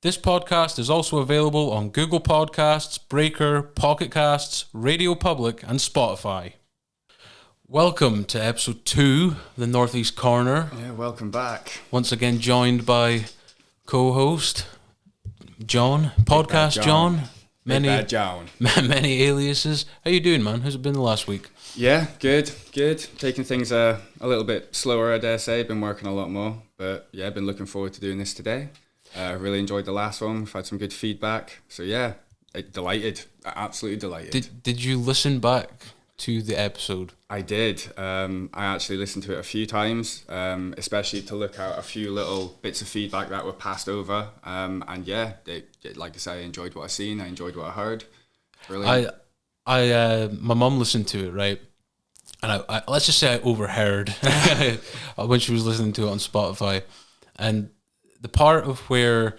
This podcast is also available on Google Podcasts, Breaker, PocketCasts, RadioPublic, and Spotify. Welcome to episode 2, the Northeast Corner. Yeah, welcome back. Once again joined by co-host John, Podcast John. Bad John. Many aliases. How you doing, man? How's it been the last week? Yeah, good. Taking things a little bit slower, I dare say. Been working a lot more, but yeah, been looking forward to doing this today. Really enjoyed the last one. We've had some good feedback. So yeah, delighted. Absolutely delighted. Did you listen back to the episode? I did. I actually listened to it a few times, especially to look out a few little bits of feedback that were passed over. And yeah, like I say, I enjoyed what I seen. I enjoyed what I heard. Brilliant. My mum listened to it, right? And I let's just say I overheard when she was listening to it on Spotify, and the part of where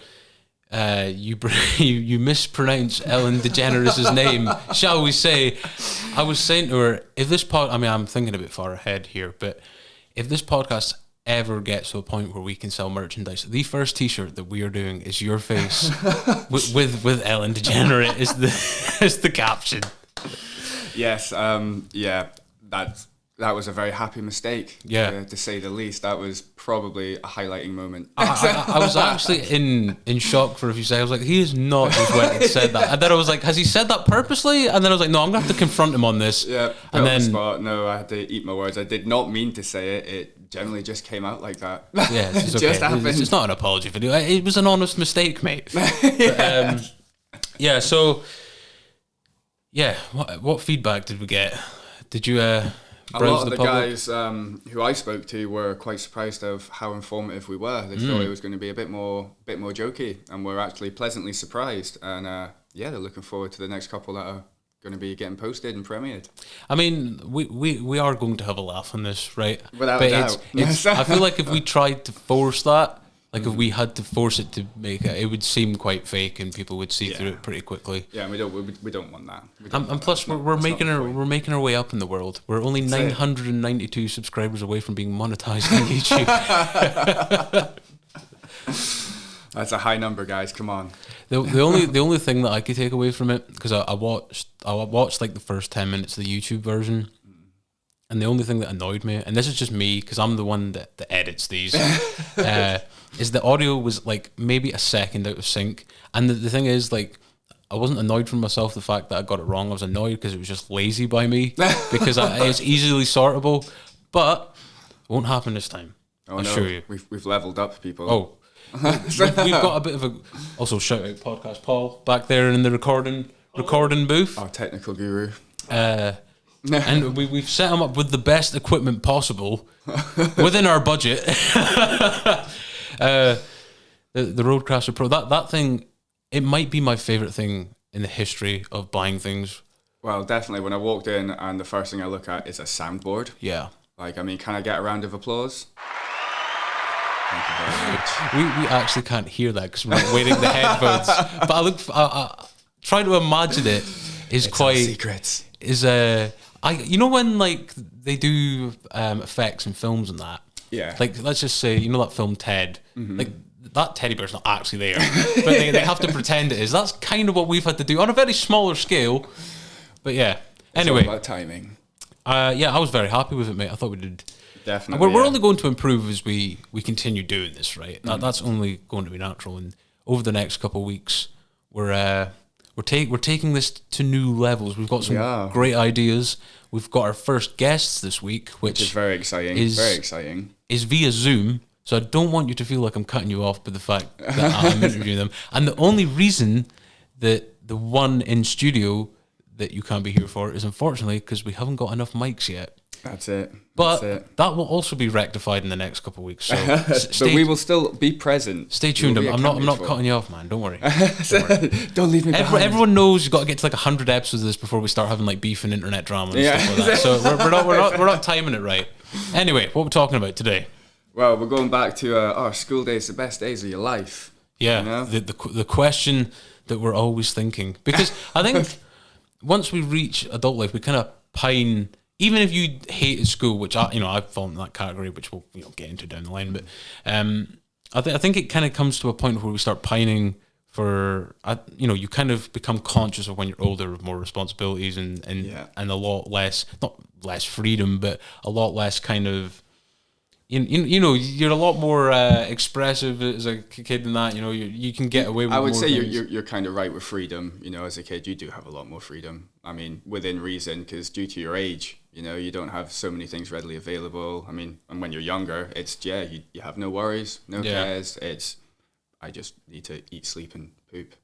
you mispronounce Ellen DeGeneres' name, shall we say, I was saying to her, if this I'm thinking a bit far ahead here, but if this podcast ever gets to a point where we can sell merchandise, the first t-shirt that we are doing is your face with Ellen DeGeneres is the caption. Yes, yeah, that was a very happy mistake, to say the least. That was probably a highlighting moment. I was actually in shock for a few seconds. I was like, he is not just went and said that. And then I was like, has he said that purposely? And then I was like, no, I'm going to have to confront him on this. Yeah, and then, on the spot. No, I had to eat my words. I did not mean to say it. It generally just came out like that. Yeah, it's okay. Just happened. It's not an apology video. It was an honest mistake, mate. Yeah. But, so... Yeah, what feedback did we get? Did you a lot of the public? guys who I spoke to were quite surprised of how informative we were. They thought it was going to be a bit more jokey, and we're actually pleasantly surprised. And yeah, they're looking forward to the next couple that are going to be getting posted and premiered. I mean, we are going to have a laugh on this, right? Without a doubt. I feel like if we tried to force that, like if we had to force it to make it would seem quite fake, and people would see through it pretty quickly. Yeah, we don't want that. And plus, we're making our way up in the world. We're only 992 subscribers away from being monetized on YouTube. That's a high number, guys. Come on. The only thing that I could take away from it, because I watched like the first 10 minutes of the YouTube version. And the only thing that annoyed me, and this is just me, because I'm the one that edits these, is the audio was like maybe a second out of sync. And the thing is, like, I wasn't annoyed for myself, the fact that I got it wrong. I was annoyed because it was just lazy by me, because it's easily sortable. But it won't happen this time. I assure you. We've leveled up, people. Oh, we've got a bit of a... Also, shout out Podcast Paul, back there in the recording booth. Our technical guru. And we've set them up with the best equipment possible within our budget. The Rodecaster Pro, that thing, it might be my favorite thing in the history of buying things. Well, definitely. When I walked in, and the first thing I look at is a soundboard. Yeah. Like, I mean, can I get a round of applause? Thank you very much. We actually can't hear that because we're not wearing the headphones. But I try to imagine it is it's quite... secrets. You know when like they do effects in films and that? Yeah. Like, let's just say, you know that film Ted? Mm-hmm. Like, that teddy bear's not actually there, but they have to pretend it is. That's kind of what we've had to do on a very smaller scale. But yeah. Anyway. It's all about timing. Yeah, I was very happy with it, mate. I thought we did. Definitely. We're only going to improve as we continue doing this, right? That's only going to be natural. And over the next couple of weeks, we're taking this to new levels. We've got some great ideas. We've got our first guests this week, which is very exciting. Very exciting. Is via Zoom, so I don't want you to feel like I'm cutting you off by the fact that I'm interviewing them. And the only reason that the one in studio that you can't be here for is unfortunately because we haven't got enough mics yet. That's it. But that will also be rectified in the next couple of weeks. So but we will still be present. Stay tuned. I'm not cutting you off, man. Don't worry. Don't leave me behind. Everyone knows you've got to get to like 100 episodes of this before we start having like beef and internet drama and stuff like that. So we're not timing it right. Anyway, what we're talking about today? Well, we're going back to our school days, the best days of your life. Yeah, you know? the question that we're always thinking, because I think once we reach adult life, we kind of pine. Even if you hated school, which I've fallen in that category, which we'll get into down the line, but I think it kind of comes to a point where we start pining you kind of become conscious of when you're older with more responsibilities and a lot less, not less freedom, but a lot less kind of, you're a lot more expressive as a kid than that. You can get away with. I would more say things. you're kind of right with freedom. As a kid, you do have a lot more freedom. I mean, within reason, because due to your age, you don't have so many things readily available. I mean, and when you're younger, it's you have no worries, no cares. It's I just need to eat, sleep, and poop.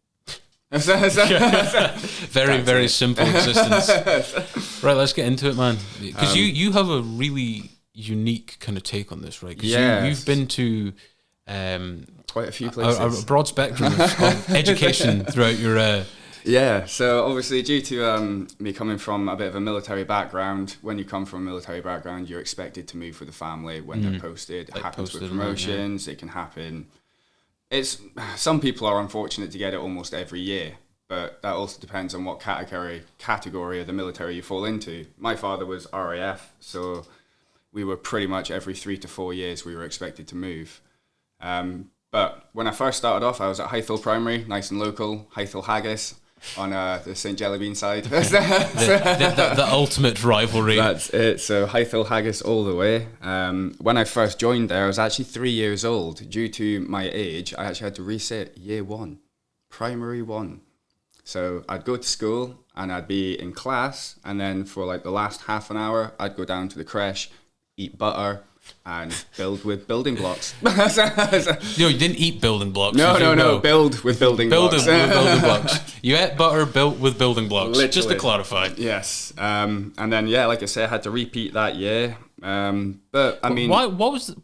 Very simple existence. Right, let's get into it, man. Because you have a really unique kind of take on this, right? Because you've been to quite a few places, a broad spectrum of education throughout your. So obviously due to me coming from a bit of a military background, when you come from a military background, you're expected to move with the family when they're posted. It happens with promotions. It can happen. Some people are unfortunate to get it almost every year, but that also depends on what category of the military you fall into. My father was RAF, so we were pretty much every 3 to 4 years we were expected to move. But when I first started off, I was at Hythill Primary, nice and local, Hythill Haggis, on the St. Jellybean side. the ultimate rivalry. That's it. So Hythill Haggis all the way. When I first joined there, I was actually 3 years old. Due to my age, I actually had to reset year 1, primary 1. So I'd go to school and I'd be in class, and then for like the last half an hour, I'd go down to the creche, eat butter, and build with building blocks. You didn't eat building blocks. No. Build with building blocks. Building blocks. You ate butter built with building blocks. Literally. Just to clarify. Yes. And then like I say, I had to repeat that year. But I mean, why was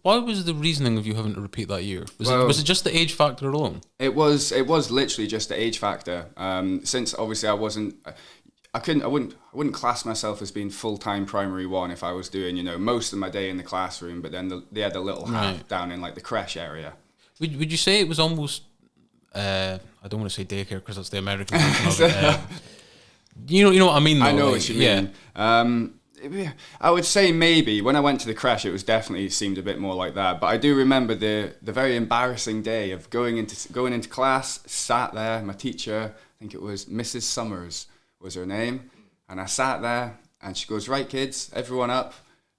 the reasoning of you having to repeat that year? Was it just the age factor alone? It was literally just the age factor. Since obviously I wouldn't class myself as being full-time primary 1 if I was doing, most of my day in the classroom, but then they had a little half down in like the creche area. Would you say it was almost, I don't want to say daycare because that's the American version of it. You know what I mean though? I know what you mean. I would say maybe when I went to the creche, it was definitely seemed a bit more like that. But I do remember the very embarrassing day of going into class, sat there, my teacher, I think it was Mrs. Summers, was her name, and I sat there and she goes, right kids, everyone up,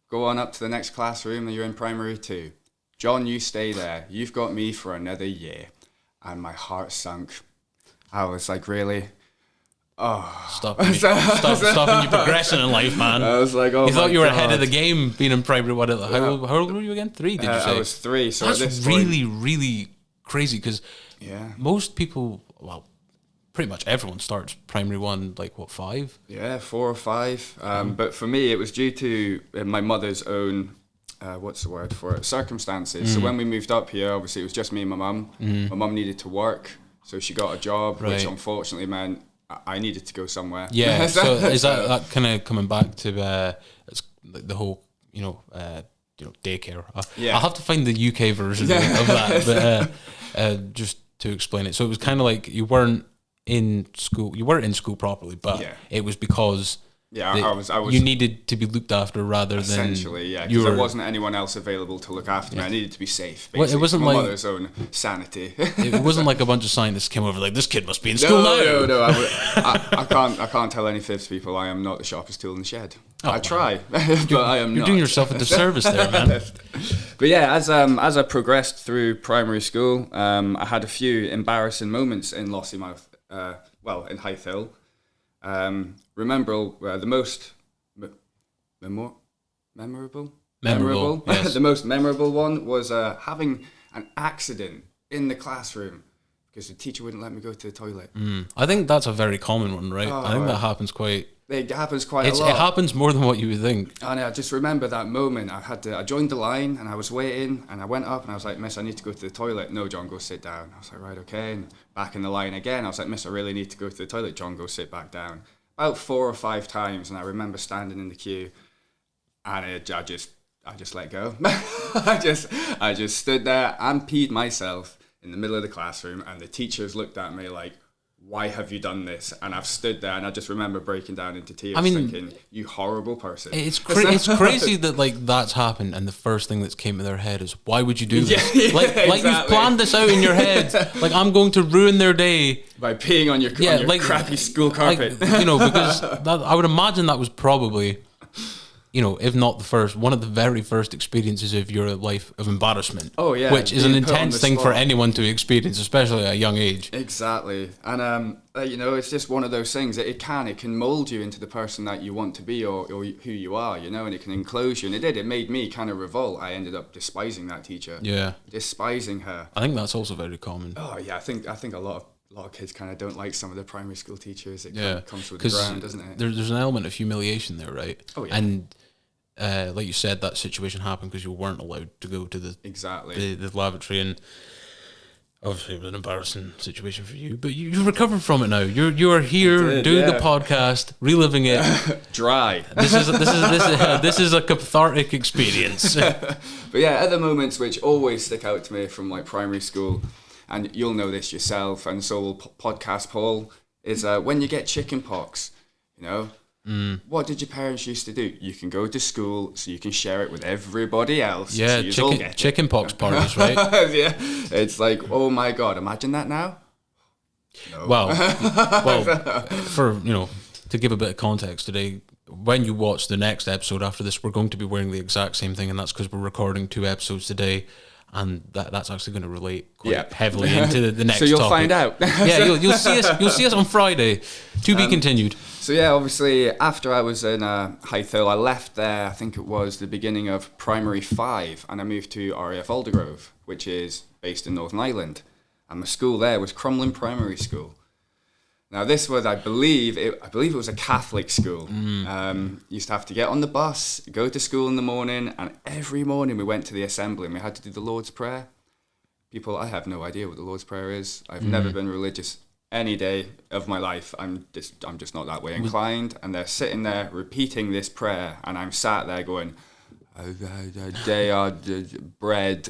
go on up to the next classroom and you're in primary 2. John, you stay there, you've got me for another year. And my heart sunk. I was like, really? Stopping your progression in life, man. I was like, you thought you were ahead of the game being in primary 1. How old were you again? 3, did you say? I was 3. So that's really, really crazy because most people, pretty much everyone starts primary 1 like what, 5? Yeah, 4 or 5. But for me, it was due to my mother's own what's the word for it? Circumstances. So when we moved up here, obviously it was just me and my mum. My mum needed to work, so she got a job, which unfortunately meant I needed to go somewhere. Yeah. So is that kind of coming back to it's the whole daycare? I'll have to find the UK version of that, but just to explain it. So it was kind of like you weren't in school properly, but it was because I was you needed to be looked after rather than essentially, because there wasn't anyone else available to look after me. I needed to be safe, basically. Well, it wasn't my like mother's own sanity. It wasn't like a bunch of scientists came over like, this kid must be in school now. No. I can't tell any fibs, people. I am not the sharpest tool in the shed. I try, but I am not. You're doing yourself a disservice there, man. But yeah, as I progressed through primary school, I had a few embarrassing moments in Lossiemouth. In Hythill. Remember the most memorable? Yes. The most memorable one was having an accident in the classroom because the teacher wouldn't let me go to the toilet. I think that's a very common one, right? I think that happens quite. It happens quite a lot. It happens more than what you would think. And I just remember that moment. I joined the line and I was waiting and I went up and I was like, Miss, I need to go to the toilet. No, John, go sit down. I was like, right, okay. And back in the line again, I was like, Miss, I really need to go to the toilet. John, go sit back down. About 4 or 5 times, and I remember standing in the queue and I just let go. I just stood there and peed myself in the middle of the classroom, and the teachers looked at me like, why have you done this? And I've stood there and I just remember breaking down into tears, thinking, you horrible person. It's crazy that like that's happened, and the first thing that's came to their head is, why would you do this? Like exactly. You've planned this out in your head. Like, I'm going to ruin their day by peeing on your crappy school carpet. Like, because I would imagine that was probably, if not one of the very first experiences of your life of embarrassment. Oh yeah, which is an intense thing for anyone to experience, especially at a young age. Exactly, and it's just one of those things that it can mold you into the person that you want to be or who you are, and it can enclose you. And it did. It made me kind of revolt. I ended up despising that teacher. Yeah, despising her. I think that's also very common. Oh yeah, I think a lot of kids kind of don't like some of their primary school teachers. It kind of comes with the ground, doesn't it? There's an element of humiliation there, right? Oh yeah. And like you said, that situation happened because you weren't allowed to go to the lavatory, and obviously it was an embarrassing situation for you. But you recovered from it now. You are here doing the podcast, reliving it. Dry. This is a cathartic experience. But yeah, other moments which always stick out to me from like primary school, and you'll know this yourself, and so will podcast Paul, is when you get chicken pox, What did your parents used to do? You can go to school so you can share it with everybody else. Yeah, so chicken pox parties, right? Yeah, it's like, oh my God, imagine that now. No. Well, for to give a bit of context today, when you watch the next episode after this, we're going to be wearing the exact same thing, and that's because we're recording 2 episodes today. And that's actually going to relate quite heavily into the next. So you'll topic. Find out. Yeah, you'll see us. You'll see us on Friday. To be continued. So yeah, obviously after I was in Hythill, I left there. I think it was the beginning of primary 5, and I moved to RAF Aldergrove, which is based in Northern Ireland, and my school there was Crumlin Primary School. Now this was, I believe it was a Catholic school. Used to have to get on the bus, go to school in the morning, and every morning we went to the assembly and we had to do the Lord's Prayer. People, I have no idea what the Lord's Prayer is. I've never been religious any day of my life. I'm just not that way inclined. And they're sitting there repeating this prayer, and I'm sat there going, they are bread,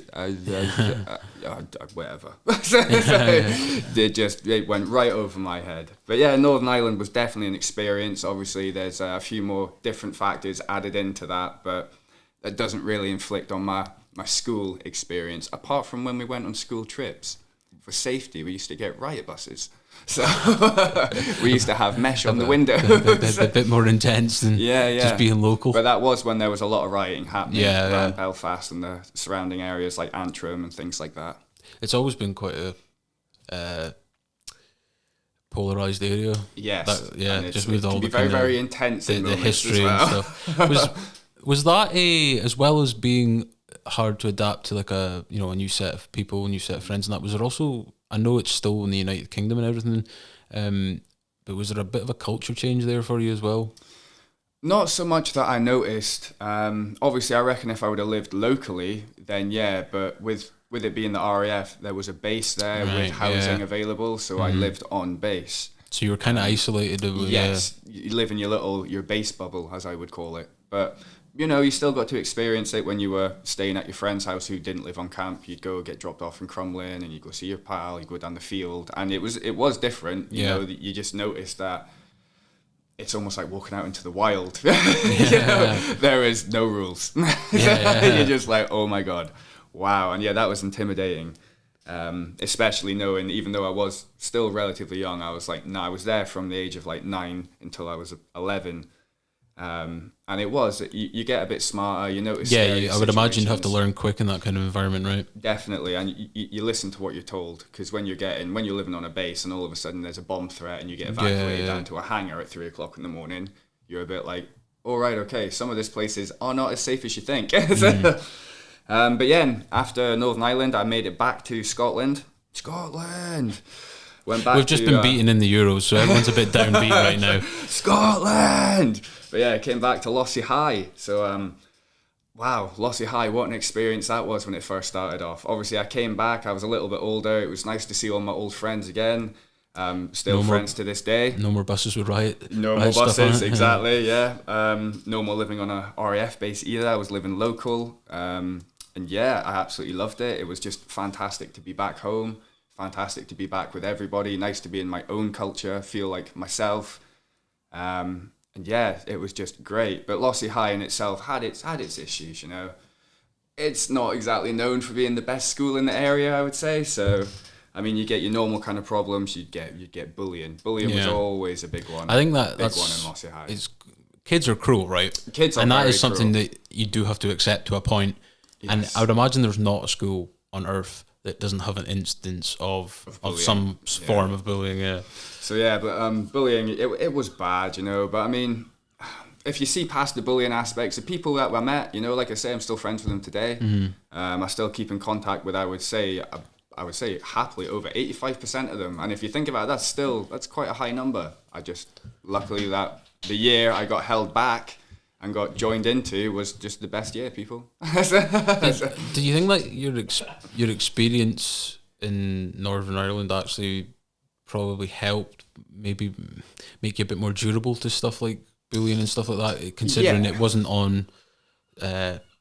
whatever. It went right over my head. But yeah, Northern Ireland was definitely an experience. Obviously, there's a few more different factors added into that, but that doesn't really inflict on my school experience. Apart from when we went on school trips for safety, we used to get riot buses. So we used to have mesh on the windows. A bit more intense than just being local. But that was when there was a lot of rioting happening around Belfast and the surrounding areas like Antrim and things like that. It's always been quite a polarised area. Yes. Just with all the very, very intense the history and stuff. Was that as well as being hard to adapt to like a new set of people, a new set of friends, and that was there also, I know it's still in the United Kingdom and everything, but was there a bit of a culture change there for you as well? Not so much that I noticed. Obviously, I reckon if I would have lived locally, then but with it being the RAF, there was a base there with housing available, so I lived on base. So you were kind of isolated. Yes, you live in your base bubble, as I would call it. But you still got to experience it when you were staying at your friend's house who didn't live on camp. You'd go get dropped off in Crumlin, and you'd go see your pal. You'd go down the field, and it was different. You just noticed that it's almost like walking out into the wild. There is no rules. You're just like, oh my God, wow. And that was intimidating, especially knowing, even though I was still relatively young, I was like, I was there from the age of like 9 until I was 11. And it was, you get a bit smarter, you notice. I would imagine you'd have to learn quick in that kind of environment, right? Definitely, and you listen to what you're told, because when you're living on a base and all of a sudden there's a bomb threat and you get evacuated down to a hangar at 3 o'clock in the morning, you're a bit like, all right, okay, some of these places are not as safe as you think. But after Northern Ireland, I made it back to Scotland. Went back. We've just been beaten in the Euros, so everyone's a bit downbeat right now. Scotland! But I came back to Lossy High. So, wow, Lossy High, what an experience that was when it first started off. Obviously, I came back, I was a little bit older. It was nice to see all my old friends again. Still friends to this day. No more buses with riot. No more buses, exactly, no more living on a RAF base either. I was living local. I absolutely loved it. It was just fantastic to be back home. fantastic to be back with everybody. Nice to be in my own culture, feel like myself. And yeah, it was just great. But Lossy High in itself had its issues, you know. It's not exactly known for being the best school in the area, I would say. So, I mean, you get your normal kind of problems. You'd get bullying. Bullying was always a big one. I think that's one in Lossy High. Kids are cruel, right? Kids are and that very is something cruel. that you do have to accept to a point. Yes. And I would imagine there's not a school on earth that doesn't have an instance of some form of bullying. Yeah. So yeah, but bullying, it was bad, you know. But I mean, if you see past the bullying aspects, the people that I met, you know, like I say, I'm still friends with them today. I still keep in contact with, I would say happily over 85% of them. And if you think about it, that's quite a high number. Luckily that the year I got held back and got joined into was just the best year, people. Do you think like your experience in Northern Ireland actually probably helped maybe make you a bit more durable to stuff like bullying and stuff like that, considering it wasn't on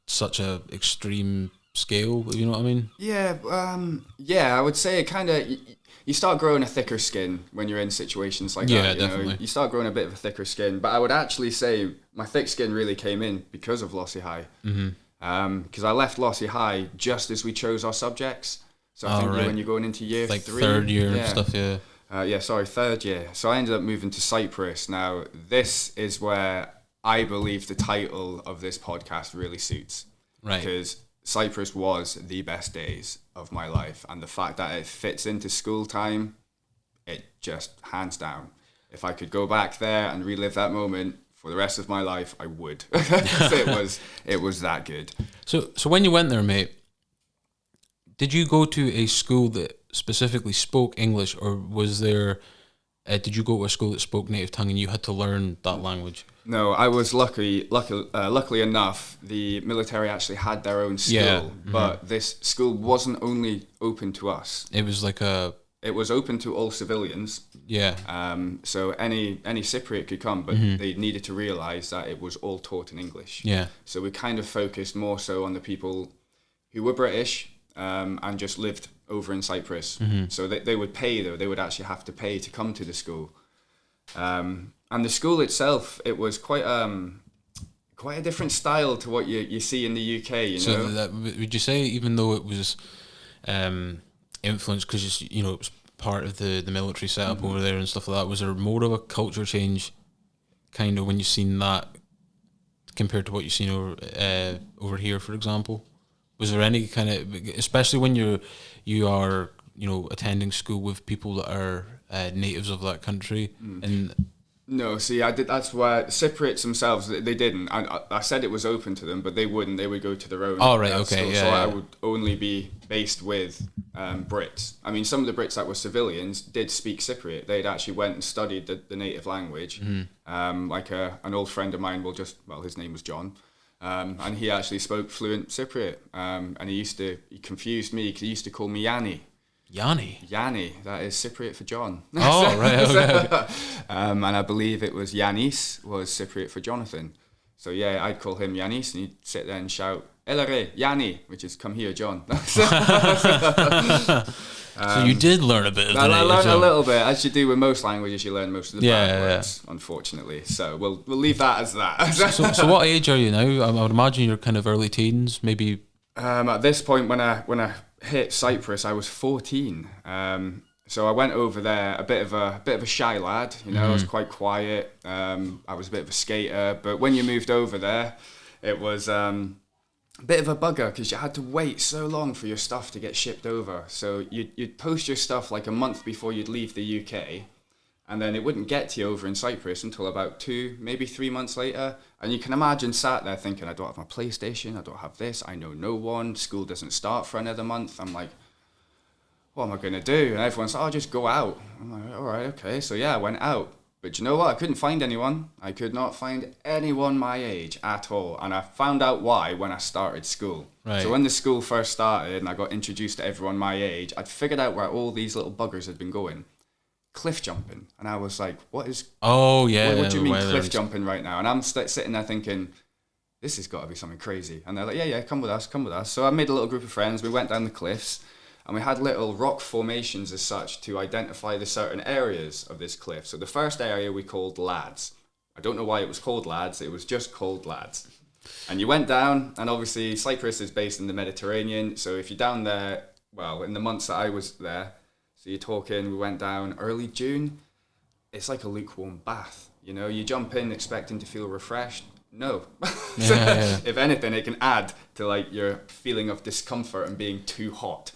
such a extreme scale, you know what I mean? Yeah, I would say it kind of, you start growing a thicker skin when you're in situations like that. Yeah, you definitely. know? You start growing a bit of a thicker skin, but I would actually say my thick skin really came in because of Lossy High. Because I left Lossy High just as we chose our subjects. So I think when you're going into year like 3. Third year and stuff, third year. So I ended up moving to Cyprus. Now, this is where I believe the title of this podcast really suits. Right. Because Cyprus was the best days of my life. And the fact that it fits into school time, it just hands down. If I could go back there and relive that moment for the rest of my life, I would. It was that good. So when you went there, mate, did you go to a school that specifically spoke English, or was there? Did you go to a school that spoke native tongue and you had to learn that language? No, I was luckily enough, the military actually had their own school, but this school wasn't only open to us. It was like It was open to all civilians. Yeah. So any Cypriot could come, but they needed to realise that it was all taught in English. Yeah. So we kind of focused more so on the people who were British and just lived over in Cyprus. So they would pay, though. They would actually have to pay to come to the school. And the school itself, it was quite a different style to what you see in the UK, you know? So would you say, even though it was influenced because it was part of the military setup over there and stuff like that, was there more of a culture change kind of when you've seen that compared to what you've seen over here, for example? Was there any kind of, especially when you are attending school with people that are natives of that country? And no, see, I did. That's why Cypriots themselves, they didn't. I said it was open to them, but they wouldn't. They would go to their own. Oh, right, okay, school. yeah. So I would only be based with Brits. I mean, some of the Brits that were civilians did speak Cypriot. They'd actually went and studied the native language. Like an old friend of mine his name was John. And he actually spoke fluent Cypriot. And he confused me because he used to call me Yanni. Yanni, that is Cypriot for John. Oh, right, okay. And I believe it was Yanis was Cypriot for Jonathan. So yeah, I'd call him Yanis and he'd sit there and shout, Elere, Yanni, which is come here, John. So you did learn a bit of I learned a little bit. As you do with most languages, you learn most of the bad words, unfortunately. So we'll leave that as that. So what age are you now? I would imagine you're kind of early teens, maybe. At this point, when I hit Cyprus, I was 14. So I went over there, a bit of a shy lad. I was quite quiet. I was a bit of a skater. But when you moved over there, it was a bit of a bugger because you had to wait so long for your stuff to get shipped over. So you'd post your stuff like a month before you'd leave the UK, and then it wouldn't get to you over in Cyprus until about 2, maybe 3 months later. And you can imagine sat there thinking, I don't have my PlayStation, I don't have this, I know no one, school doesn't start for another month. I'm like, what am I going to do? And everyone's like, just go out. I'm like, all right, okay. So yeah, I went out. But you know what? I couldn't find anyone. I could not find anyone my age at all. And I found out why when I started school. Right. So when the school first started and I got introduced to everyone my age, I'd figured out where all these little buggers had been going. Cliff jumping. And I was like, what is... Oh, yeah. What do you mean cliff jumping right now? And I'm sitting there thinking, this has got to be something crazy. And they're like, yeah, come with us. So I made a little group of friends. We went down the cliffs. And we had little rock formations as such to identify the certain areas of this cliff. So the first area we called Lads. I don't know why it was called Lads, it was just called Lads. And you went down, and obviously Cyprus is based in the Mediterranean, so if you're down there, well, in the months that I was there, so you're talking, we went down early June, it's like a lukewarm bath, you know, you jump in expecting to feel refreshed, no. If anything, it can add to like your feeling of discomfort and being too hot.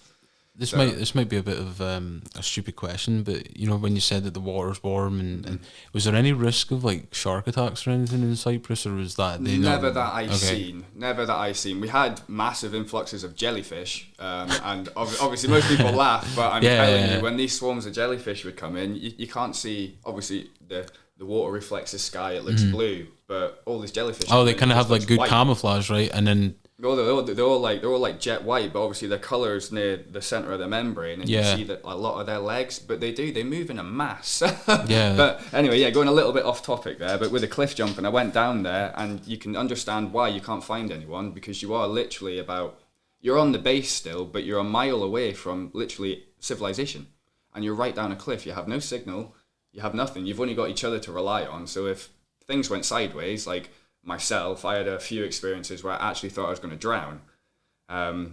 This might be a bit of a stupid question, but you know, when you said that the water's warm, and was there any risk of like shark attacks or anything in Cyprus, or was that never that I've seen? We had massive influxes of jellyfish, and obviously most people laugh, but I'm telling you, when these swarms of jellyfish would come in, you can't see. Obviously, the water reflects the sky; it looks blue, but all these jellyfish. Oh, they kind of have like good camouflage, right? And then. No, they're all like jet white, but obviously their colour's near the centre of the membrane, and you see that a lot of their legs, but they move in a mass. But anyway, going a little bit off topic there, but with the cliff jumping, I went down there, and you can understand why you can't find anyone, because you are literally you're on the base still, but you're a mile away from literally civilization, and you're right down a cliff. You have no signal, you have nothing. You've only got each other to rely on. So if things went sideways, like myself, I had a few experiences where I actually thought I was going to drown.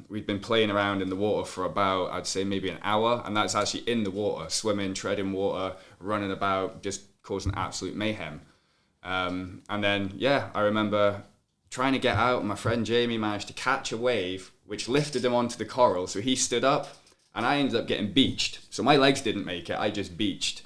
We'd been playing around in the water for about, I'd say maybe an hour, and that's actually in the water, swimming, treading water, running about, just causing absolute mayhem. And then, I remember trying to get out, and my friend Jamie managed to catch a wave, which lifted him onto the coral, so he stood up, and I ended up getting beached. So my legs didn't make it, I just beached.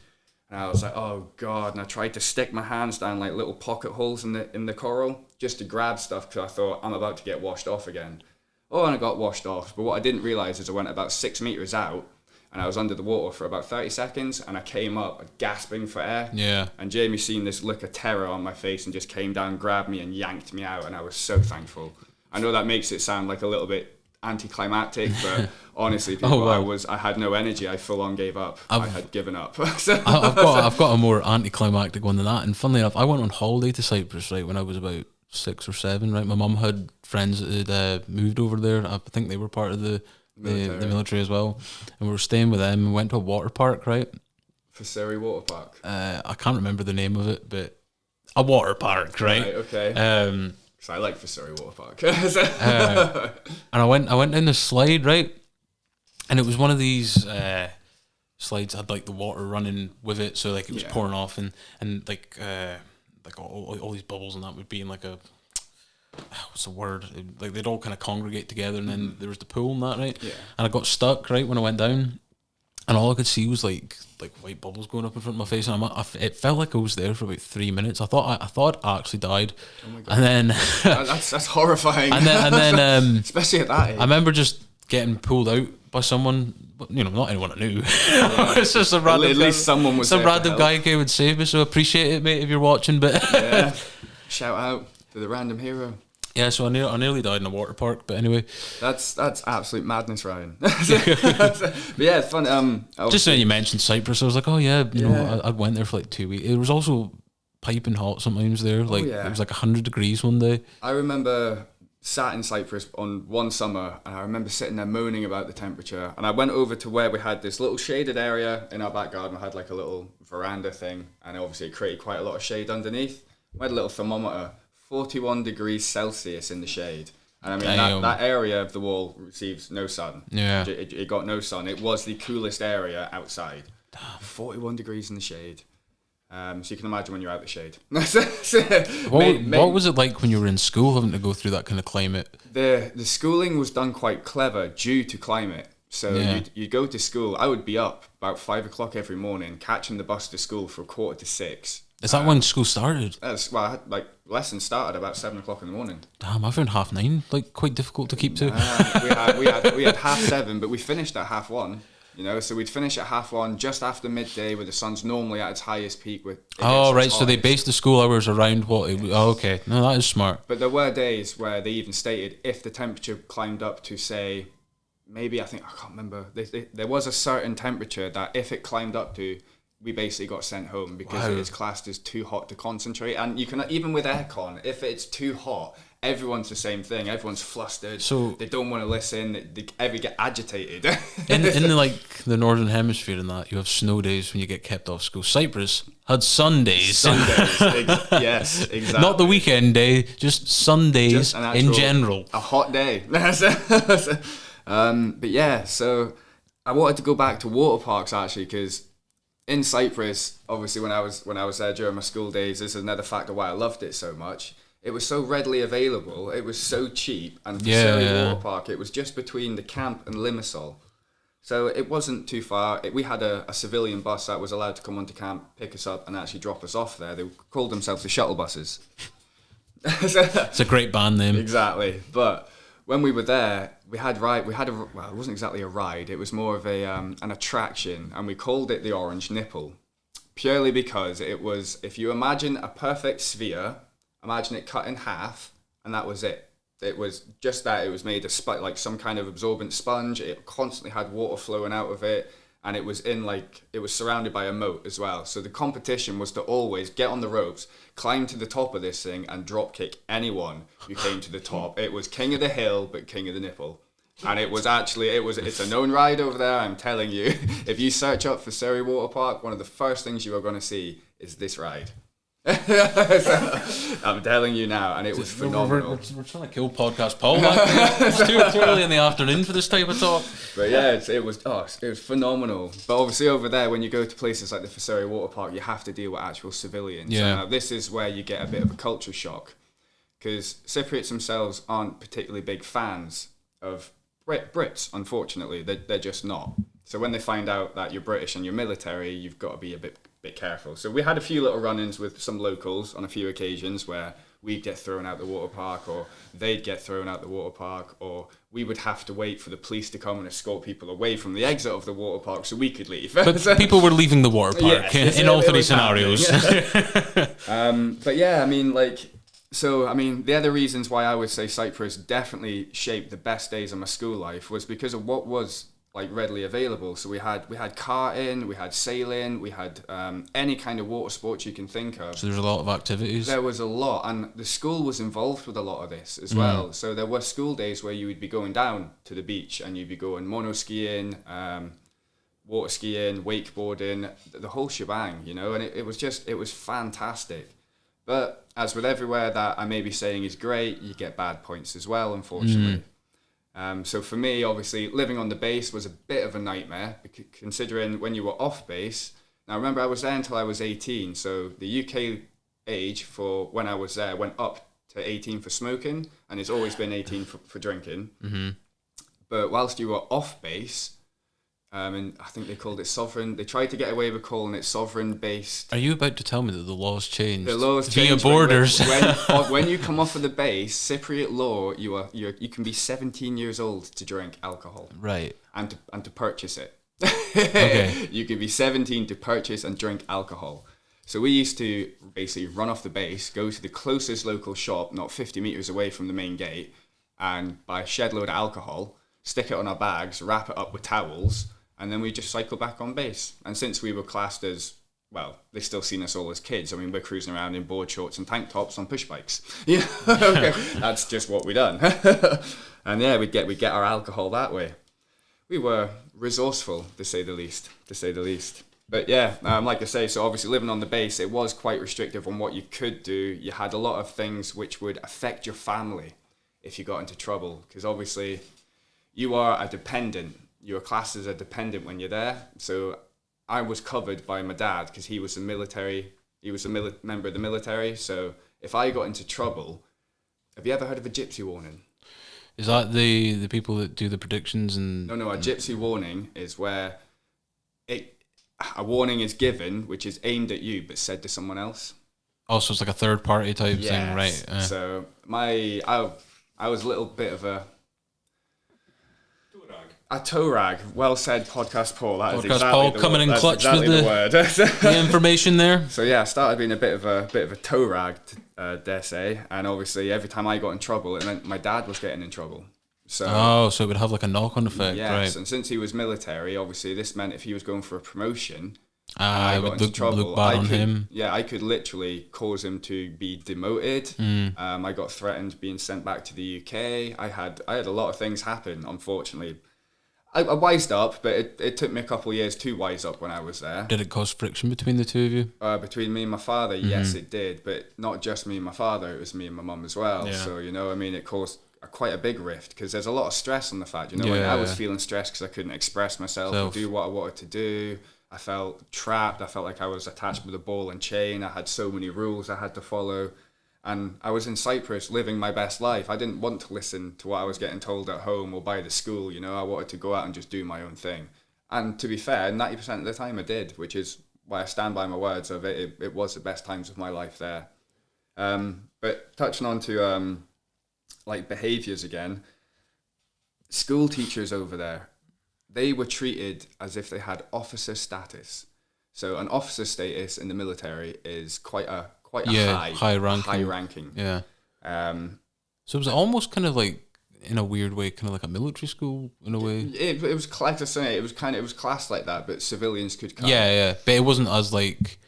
And I was like, oh God, and I tried to stick my hands down like little pocket holes in the coral just to grab stuff, because I thought I'm about to get washed off again. Oh, and I got washed off. But what I didn't realise is I went about 6 meters out, and I was under the water for about 30 seconds, and I came up gasping for air. Yeah. And Jamie seen this look of terror on my face and just came down, grabbed me and yanked me out, and I was so thankful. I know that makes it sound like a little bit anticlimactic, but honestly, people, I had no energy. I full on gave up. I had given up. I've got a more anticlimactic one than that. And funnily enough, I went on holiday to Cyprus right when I was about 6 or 7. Right, my mum had friends that had moved over there. I think they were part of the military as well, and we were staying with them. And went to a water park, right? Faseri Water Park. I can't remember the name of it, but a water park, right? Okay. So I like Faseri Water Park. And I went down the slide, right? And it was one of these slides that had like the water running with it, so like it was pouring off, and like all these bubbles and that would be in like a what's the word? Like they'd all kind of congregate together, and then there was the pool and that, right? Yeah. And I got stuck right when I went down, and all I could see was like white bubbles going up in front of my face, and it felt like I was there for about 3 minutes. I thought I actually died. Oh my God. And then that's horrifying. And then especially at that age. I remember just getting pulled out by someone, you know, not anyone I knew. It's just a random. At least someone was. Some random guy came and saved me. So appreciate it, mate, if you're watching. But shout out to the random hero. Yeah, so I nearly died in a water park, but anyway. That's absolute madness, Ryan. But yeah, it's fun. Just when you mentioned Cyprus, I was like, oh yeah, you know, I went there for like 2 weeks. It was also piping hot sometimes there. Like it was like 100 degrees one day. I remember sat in Cyprus on one summer, and I remember sitting there moaning about the temperature. And I went over to where we had this little shaded area in our back garden. We had like a little veranda thing, and obviously it created quite a lot of shade underneath. We had a little thermometer. 41 degrees Celsius in the shade. And I mean, that area of the wall receives no sun. Yeah. It got no sun. It was the coolest area outside. Damn. 41 degrees in the shade. So you can imagine when you're out the shade. What was it like when you were in school having to go through that kind of climate? The schooling was done quite clever due to climate. So you'd go to school. I would be up about 5 o'clock every morning, catching the bus to school for 5:45. Is that when school started? I had lessons started about 7 o'clock in the morning. Damn, I found 9:30 like quite difficult to keep to. We had 7:30, but we finished at 1:30. You know, so we'd finish at 1:30 just after midday, where the sun's normally at its highest peak. So they based the school hours around what? Okay, no, that is smart. But there were days where they even stated if the temperature climbed up to say, maybe I can't remember. There was a certain temperature that if it climbed up to, we basically got sent home because it is classed as too hot to concentrate. And you can, even with aircon, if it's too hot, everyone's the same thing. Everyone's flustered. So they don't want to listen. They ever get agitated. in the northern hemisphere and that, you have snow days when you get kept off school. Cyprus had Sundays. Yes, exactly. Not the weekend day, just Sundays Just in general. A hot day. But yeah, so I wanted to go back to water parks actually, because in Cyprus, obviously when I was there during my school days, this is another factor why I loved it so much. It was so readily available. It was so cheap, and for Surrey Water Park, it was just between the camp and Limassol, so it wasn't too far. We had a civilian bus that was allowed to come onto camp, pick us up, and actually drop us off there. They called themselves the shuttle buses. It's a great band name. Exactly, but when we were there, well, it wasn't exactly a ride. It was more of an attraction, and we called it the Orange Nipple, purely because it was, if you imagine a perfect sphere, imagine it cut in half, and that was it. It was just that. It was made of like some kind of absorbent sponge. It constantly had water flowing out of it, and it was surrounded by a moat as well. So the competition was to always get on the ropes, climb to the top of this thing, and drop kick anyone who came to the top. It was king of the hill, but king of the nipple. And it's a known ride over there, I'm telling you. If you search up for Surrey Water Park, one of the first things you are going to see is this ride. I'm telling you now, and it was phenomenal. We're trying to kill podcast Paul. It's too early in the afternoon for this type of talk. But yeah, it was phenomenal. But obviously over there, when you go to places like the Surrey Water Park, you have to deal with actual civilians. Yeah. And this is where you get a bit of a culture shock, because Cypriots themselves aren't particularly big fans of Brits. Unfortunately, they're just not. So when they find out that you're British and you're military, you've got to be a bit careful. So we had a few little run-ins with some locals on a few occasions where we'd get thrown out the water park, or they'd get thrown out the water park, or we would have to wait for the police to come and escort people away from the exit of the water park so we could leave. But people were leaving the water park in all three scenarios. But yeah, the other reasons why I would say Cyprus definitely shaped the best days of my school life was because of what was readily available. So we had karting, we had sailing, we had any kind of water sports you can think of. So there's a lot of activities. There was a lot, and the school was involved with a lot of this as well. So there were school days where you would be going down to the beach and you'd be going mono skiing, water skiing, wakeboarding, the whole shebang, and it was fantastic. But as with everywhere that I may be saying is great, you get bad points as well, unfortunately. So for me, obviously, living on the base was a bit of a nightmare, considering when you were off base. Now, remember, I was there until I was 18, so the UK age for when I was there went up to 18 for smoking, and it's always been 18 for drinking. Mm-hmm. But whilst you were off base, and I think they called it sovereign. They tried to get away with calling it sovereign-based. Are you about to tell me that the laws changed? The laws via changed borders. When you come off of the base, Cypriot law, you can be 17 years old to drink alcohol, right? And to purchase it. Okay. You can be 17 to purchase and drink alcohol. So we used to basically run off the base, go to the closest local shop, not 50 meters away from the main gate, and buy a shed load of alcohol, stick it on our bags, wrap it up with towels. And then we just cycle back on base. And since we were classed as, well, they still seen us all as kids. I mean, we're cruising around in board shorts and tank tops on push bikes. Yeah, okay. That's just what we done. And yeah, we'd get our alcohol that way. We were resourceful, to say the least. But yeah, like I say, so obviously living on the base, it was quite restrictive on what you could do. You had a lot of things which would affect your family if you got into trouble. Because obviously you are a dependent. Your class is a dependent when you're there. So I was covered by my dad because he was a military. He was a member of the military. So if I got into trouble, have you ever heard of a gypsy warning? Is that the people that do the predictions and? No. A gypsy warning is where a warning is given, which is aimed at you but said to someone else. Oh, so it's like a third party type thing, right? So I was a little bit of a toe rag. Well said, podcast Paul. That is exactly Paul the coming word. in clutch exactly with the word. the information there. So yeah, I started being a bit of a toe rag, dare say, and obviously every time I got in trouble, it meant my dad was getting in trouble. So so it would have like a knock-on effect, yes, right? And since he was military, obviously this meant if he was going for a promotion, and I got into trouble. Look bad on him. Yeah, I could literally cause him to be demoted. I got threatened being sent back to the UK. I had a lot of things happen, unfortunately. I wised up, but it took me a couple of years to wise up when I was there. Did it cause friction between the two of you? Between me and my father, yes, it did. But not just me and my father, it was me and my mum as well. Yeah. So, it caused quite a big rift because there's a lot of stress on the fact, when I was feeling stressed because I couldn't express myself or do what I wanted to do. I felt trapped. I felt like I was attached with a ball and chain. I had so many rules I had to follow. And I was in Cyprus living my best life. I didn't want to listen to what I was getting told at home or by the school. I wanted to go out and just do my own thing. And to be fair, 90% of the time I did, which is why I stand by my words of it. It was the best times of my life there. But touching on to behaviours again, school teachers over there, they were treated as if they had officer status. So an officer status in the military is quite a high ranking. Yeah. So it was almost kind of like, in a weird way, kind of like a military school in a way. It was like I say, it was classed like that, but civilians could come. Yeah, but it wasn't as like.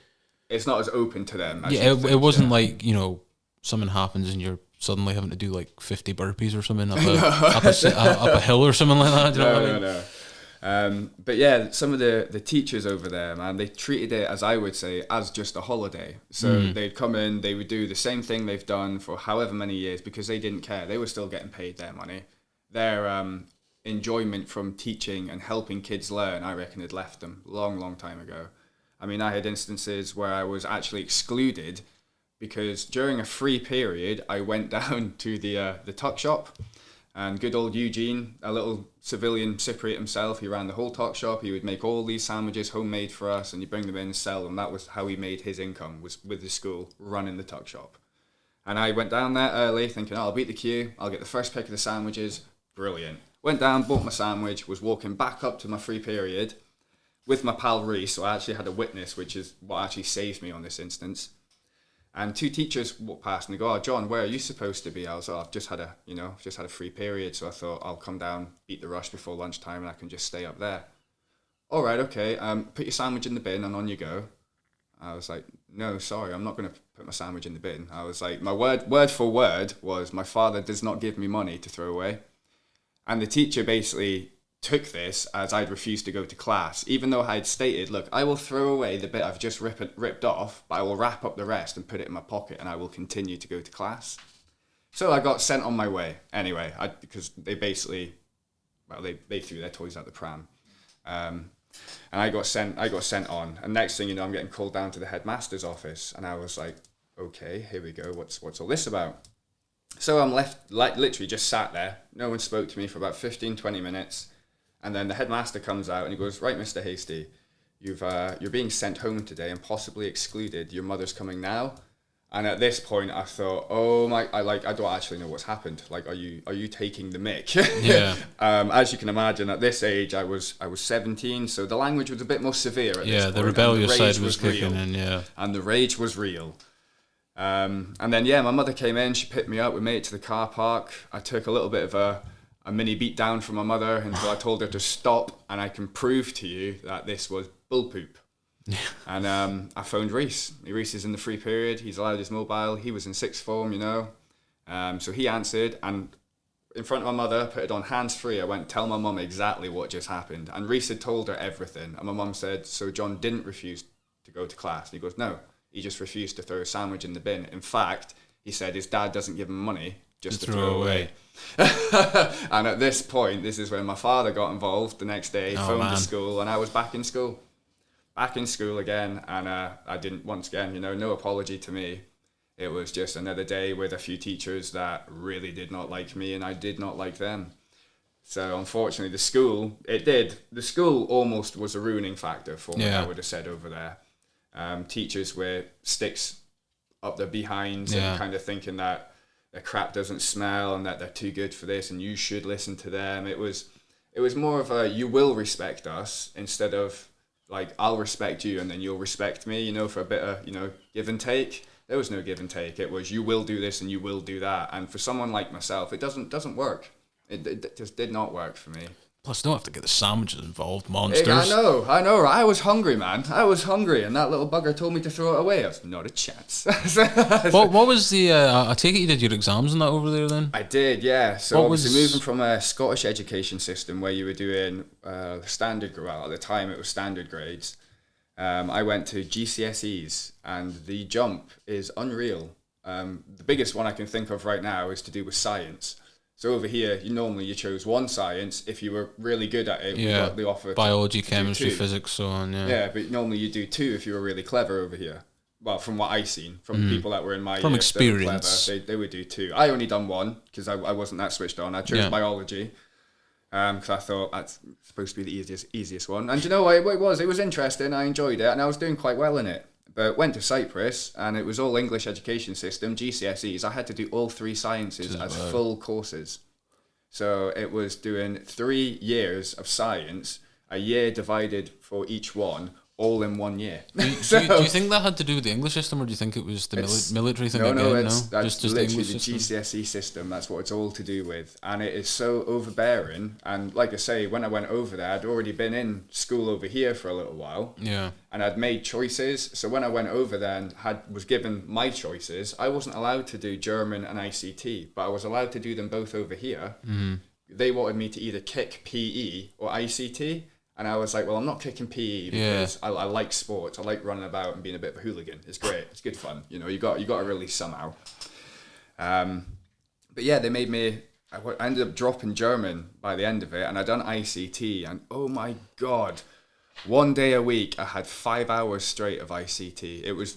It's not as open to them. It wasn't like something happens and you're suddenly having to do like 50 burpees or something up a hill or something like that. Do you know what I mean? No. But yeah, some of the teachers over there, man, they treated it, as I would say, as just a holiday. So they'd come in, they would do the same thing they've done for however many years because they didn't care. They were still getting paid their money. Their enjoyment from teaching and helping kids learn, I reckon, had left them long time ago. I mean, I had instances where I was actually excluded because during a free period, I went down to the tuck shop. And good old Eugene, a little civilian Cypriot himself, he ran the whole tuck shop. He would make all these sandwiches homemade for us and he'd bring them in and sell them. That was how he made his income, was with the school, running the tuck shop. And I went down there early thinking, I'll beat the queue, I'll get the first pick of the sandwiches. Brilliant. Went down, bought my sandwich, was walking back up to my free period with my pal Reese, so I actually had a witness, which is what actually saved me on this instance. And two teachers walked past and they go, "Oh, John, where are you supposed to be?" I was like, "I've just had a free period, so I thought I'll come down, beat the rush before lunchtime, and I can just stay up there." "All right, okay. Put your sandwich in the bin and on you go." I was like, "No, sorry, I'm not going to put my sandwich in the bin." I was like, my word for word was, "My father does not give me money to throw away." And the teacher basically took this as I'd refused to go to class, even though I had stated, "Look, I will throw away the bit I've just ripped off, but I will wrap up the rest and put it in my pocket and I will continue to go to class." So I got sent on my way anyway, because they basically, they threw their toys out the pram. And I got sent on, and next thing you know, I'm getting called down to the headmaster's office, and I was like, "Okay, here we go, what's all this about?" So I'm left, literally just sat there, no one spoke to me for about 15-20 minutes. And then the headmaster comes out and he goes, "Right, Mr. Hasty, you're being sent home today and possibly excluded. Your mother's coming now." And at this point, I thought, "Oh my!" I don't actually know what's happened. Like, are you taking the mick? Yeah. As you can imagine, at this age, I was 17, so the language was a bit more severe at this point. Yeah, the rebellious side was kicking in. Yeah. And the rage was real. And then my mother came in. She picked me up. We made it to the car park. I took a little bit of a mini beat down from my mother until I told her to stop, and I can prove to you that this was bull poop. And I phoned Reese. Reese is in the free period. He's allowed his mobile. He was in sixth form, so he answered, and in front of my mother, put it on hands-free. I went, "Tell my mum exactly what just happened." And Reese had told her everything. And my mum said, "So John didn't refuse to go to class?" And he goes, "No, he just refused to throw a sandwich in the bin. In fact, he said his dad doesn't give him money just to throw away." And at this point, this is when my father got involved the next day, phoned the school, and I was back in school again. And I didn't, once again, no apology to me. It was just another day with a few teachers that really did not like me, and I did not like them. So unfortunately, the school almost was a ruining factor for me, I would have said, over there. Teachers with sticks up their behinds and kind of thinking that their crap doesn't smell and that they're too good for this and you should listen to them. It was more of a, "You will respect us," instead of like, "I'll respect you and then you'll respect me," for a bit of, give and take. There was no give and take. It was, "You will do this and you will do that." And for someone like myself, it doesn't work. It just did not work for me. Plus, don't have to get the sandwiches involved, monsters. I know. Right? I was hungry, man. I was hungry, and that little bugger told me to throw it away. I was not a chance. What was the? I take it you did your exams and that over there then? I did, yeah. So obviously moving from a Scottish education system where you were doing standard, well, at the time it was standard grades. I went to GCSEs, and the jump is unreal. The biggest one I can think of right now is to do with science. So over here, you chose one science. If you were really good at it, yeah, the offer biology, chemistry, physics, so on. Yeah. Yeah, but normally you do 2 if you were really clever over here. Well, from what I've seen, from people that were in my from year, experience, they would do 2. I only done 1 because I wasn't that switched on. I chose biology because I thought that's supposed to be the easiest one. And you know what? It was interesting. I enjoyed it, and I was doing quite well in it. But went to Cyprus, and it was all English education system, GCSEs. I had to do all 3 sciences as full courses. So it was doing 3 years of science, a year divided for each one, all in 1 year. Do you think that had to do with the English system, or do you think it was the military thing? That's just literally the GCSE system. That's what it's all to do with, and it is so overbearing. And like I say, when I went over there, I'd already been in school over here for a little while. Yeah. And I'd made choices. So when I went over there and was given my choices, I wasn't allowed to do German and ICT, but I was allowed to do them both over here. Mm-hmm. They wanted me to either kick PE or ICT. And I was like, well, I'm not kicking PE because I like sports. I like running about and being a bit of a hooligan. It's great. It's good fun. You got to release somehow. But yeah, they made me. I ended up dropping German by the end of it, and I done ICT. And oh my god, 1 day a week I had 5 hours straight of ICT. It was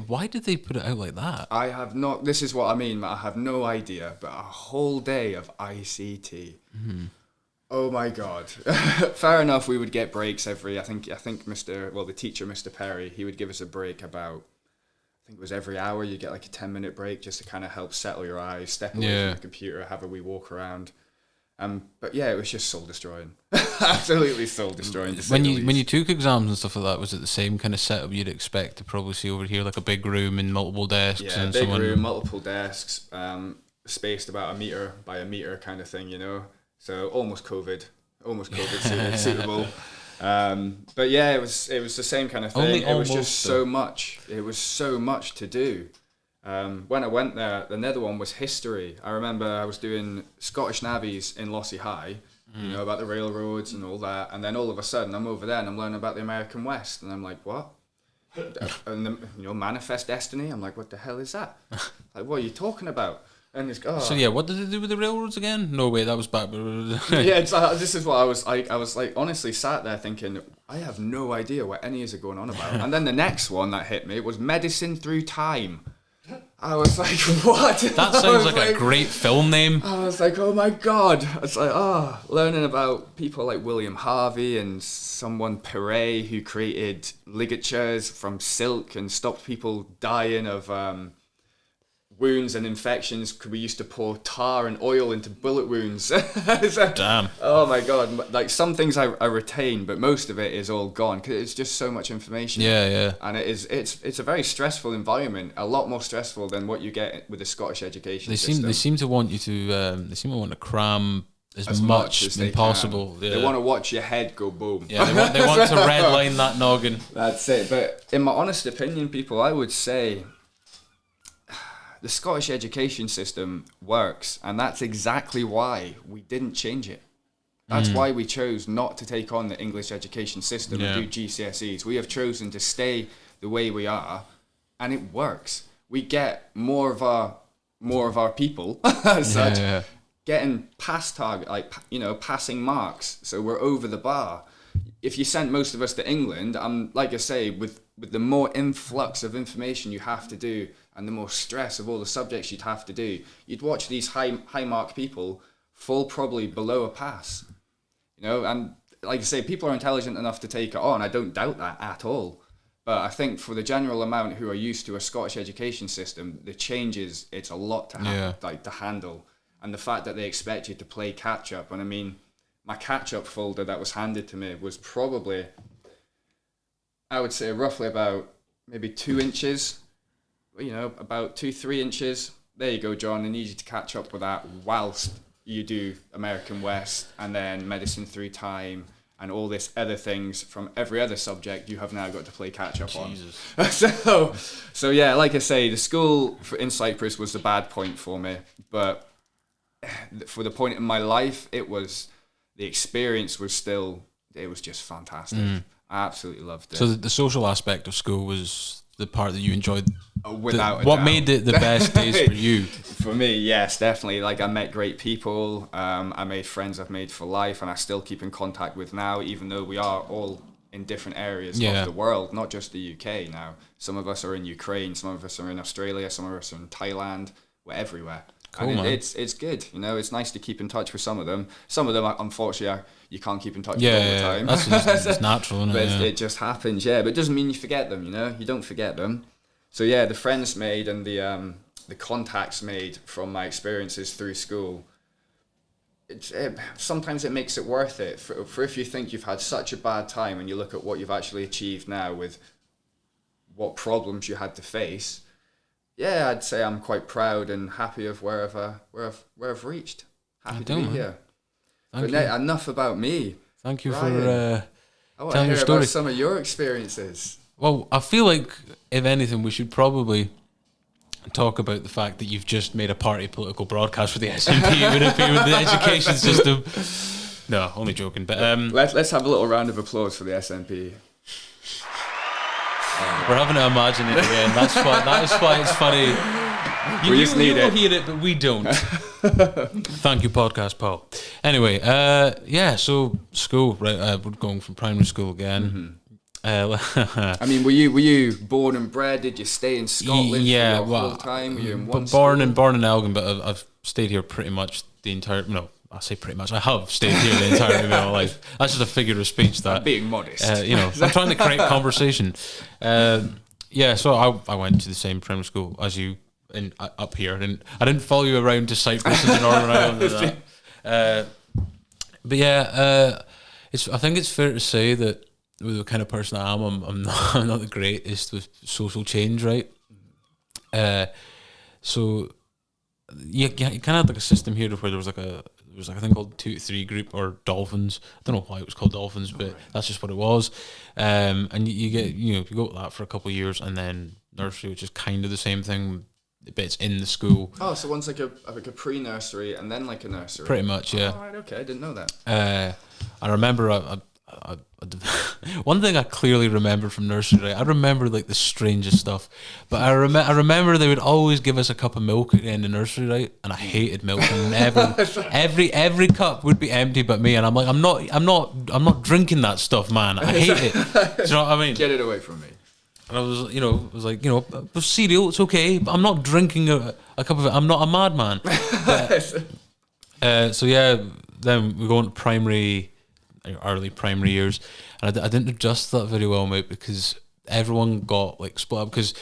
why did they put it out like that? I have not. This is what I mean. I have no idea. But a whole day of ICT. Mm-hmm. Oh my god. Fair enough, we would get breaks every I think the teacher, Mr. Perry, he would give us a break about, I think it was every hour. You get like a 10-minute break just to kind of help settle your eyes, step away from the computer, have a wee walk around. But yeah, it was just soul destroying. Absolutely soul destroying. When you took exams and stuff like that, was it the same kind of setup you'd expect to probably see over here, like a big room and multiple desks? Yeah, and big room, multiple desks, spaced about a meter by a meter kind of thing, So almost COVID suitable. But yeah, it was the same kind of thing. It was just so much. It was so much to do. When I went there, the other one was history. I remember I was doing Scottish navvies in Lossy High, about the railroads and all that. And then all of a sudden I'm over there and I'm learning about the American West. And I'm like, what? And manifest destiny. I'm like, what the hell is that? Like, what are you talking about? And it's, So yeah, what did they do with the railroads again? No way, that was back. Yeah, this is what I was like. I was like honestly sat there thinking, I have no idea what any of this are going on about. And then the next one that hit me was medicine through time. I was like, what? That sounds like a great film name. I was like, oh my god. It's like, learning about people like William Harvey and someone Perret who created ligatures from silk and stopped people dying of wounds and infections. We used to pour tar and oil into bullet wounds. Damn. Oh my god. Like some things I retain, but most of it is all gone because it's just so much information. Yeah. And it's a very stressful environment, a lot more stressful than what you get with the Scottish education system. They seem to want you to cram as much as possible. Yeah. They want to watch your head go boom. Yeah, they want to redline that noggin. That's it. But in my honest opinion, people, I would say the Scottish education system works, and that's exactly why we didn't change it. That's why we chose not to take on the English education system and do GCSEs. We have chosen to stay the way we are, and it works. We get more of our people getting past target, passing marks. So we're over the bar. If you sent most of us to England, like I say, with the more influx of information you have to do, and the more stress of all the subjects you'd have to do, you'd watch these high mark people fall probably below a pass. And like I say, people are intelligent enough to take it on. I don't doubt that at all. But I think for the general amount who are used to a Scottish education system, the changes, it's a lot to handle. And the fact that they expect you to play catch up. And I mean, my catch up folder that was handed to me was probably, I would say roughly about maybe 2 inches. About 2-3 inches. There you go, John. I need you to catch up with that whilst you do American West and then medicine through time and all this other things from every other subject you have now got to play catch up on. So yeah, like I say, the school in Cyprus was the bad point for me, but for the point in my life, the experience was still, it was just fantastic. I absolutely loved it. So the social aspect of school was the part that you enjoyed. Without a what doubt. made it the best days for you? For me, yes, definitely. Like, I met great people. I made friends I've made for life, and I still keep in contact with now, even though we are all in different areas of the world, not just the UK now. Some of us are in Ukraine, some of us are in Australia, some of us are in Thailand. We're everywhere. Cool, and man. It's good, you know. It's nice to keep in touch with some of them. Some of them, unfortunately, you can't keep in touch with all the time. That's natural, isn't but it? it just happens, yeah. But it doesn't mean you forget them, you know. You don't forget them. So yeah, the friends made and the contacts made from my experiences through school. Sometimes it makes it worth it. For if you think you've had such a bad time and you look at what you've actually achieved now with what problems you had to face. Yeah, I'd say I'm quite proud and happy of where I've reached. Happy to be here. But enough about me. Thank you Ryan, for I want to telling hear your story. about some of your experiences. Well, I feel like, if anything, we should probably talk about the fact that you've just made a party political broadcast for the SNP with the education system. No, only joking. But let's have a little round of applause for the SNP. We're having to imagine it again. That is why it's funny. You will hear it, but we don't. Thank you, podcast Paul. Anyway, so school, right? We're going from primary school again. I mean, were you born and bred? Did you stay in Scotland for the whole time? Were you in one born in Elgin, but I've stayed here pretty much the entire. No, I say pretty much. I have stayed here the entirety of my life. That's just a figure of speech. That I'm being modest. I'm trying to create conversation. So I went to the same primary school as you up here, and I didn't follow you around to Cyprus and to Northern Ireland and that. I think it's fair to say that with the kind of person I am, I'm not the greatest with social change, right? So you kind of had like a system here where there was like a thing called 2 to 3 group or dolphins. I don't know why it was called dolphins, but that's just what it was. And you get you go with that for a couple of years, and then nursery, which is kind of the same thing, but it's in the school. Oh, so one's like a pre-nursery and then like a nursery. Pretty much, yeah. Oh, right, okay, I didn't know that. I remember one thing I clearly remember from nursery, right? I remember like the strangest stuff, but I remember they would always give us a cup of milk at the end of nursery, right? And I hated milk, and never every cup would be empty but me, and I'm like, I'm not drinking that stuff, man. I hate it. Do you know what I mean? Get it away from me. And I was like, cereal, it's okay, but I'm not drinking a cup of it. I'm not a madman. Then we go into early primary years, and I didn't adjust that very well, mate, because everyone got like split up, because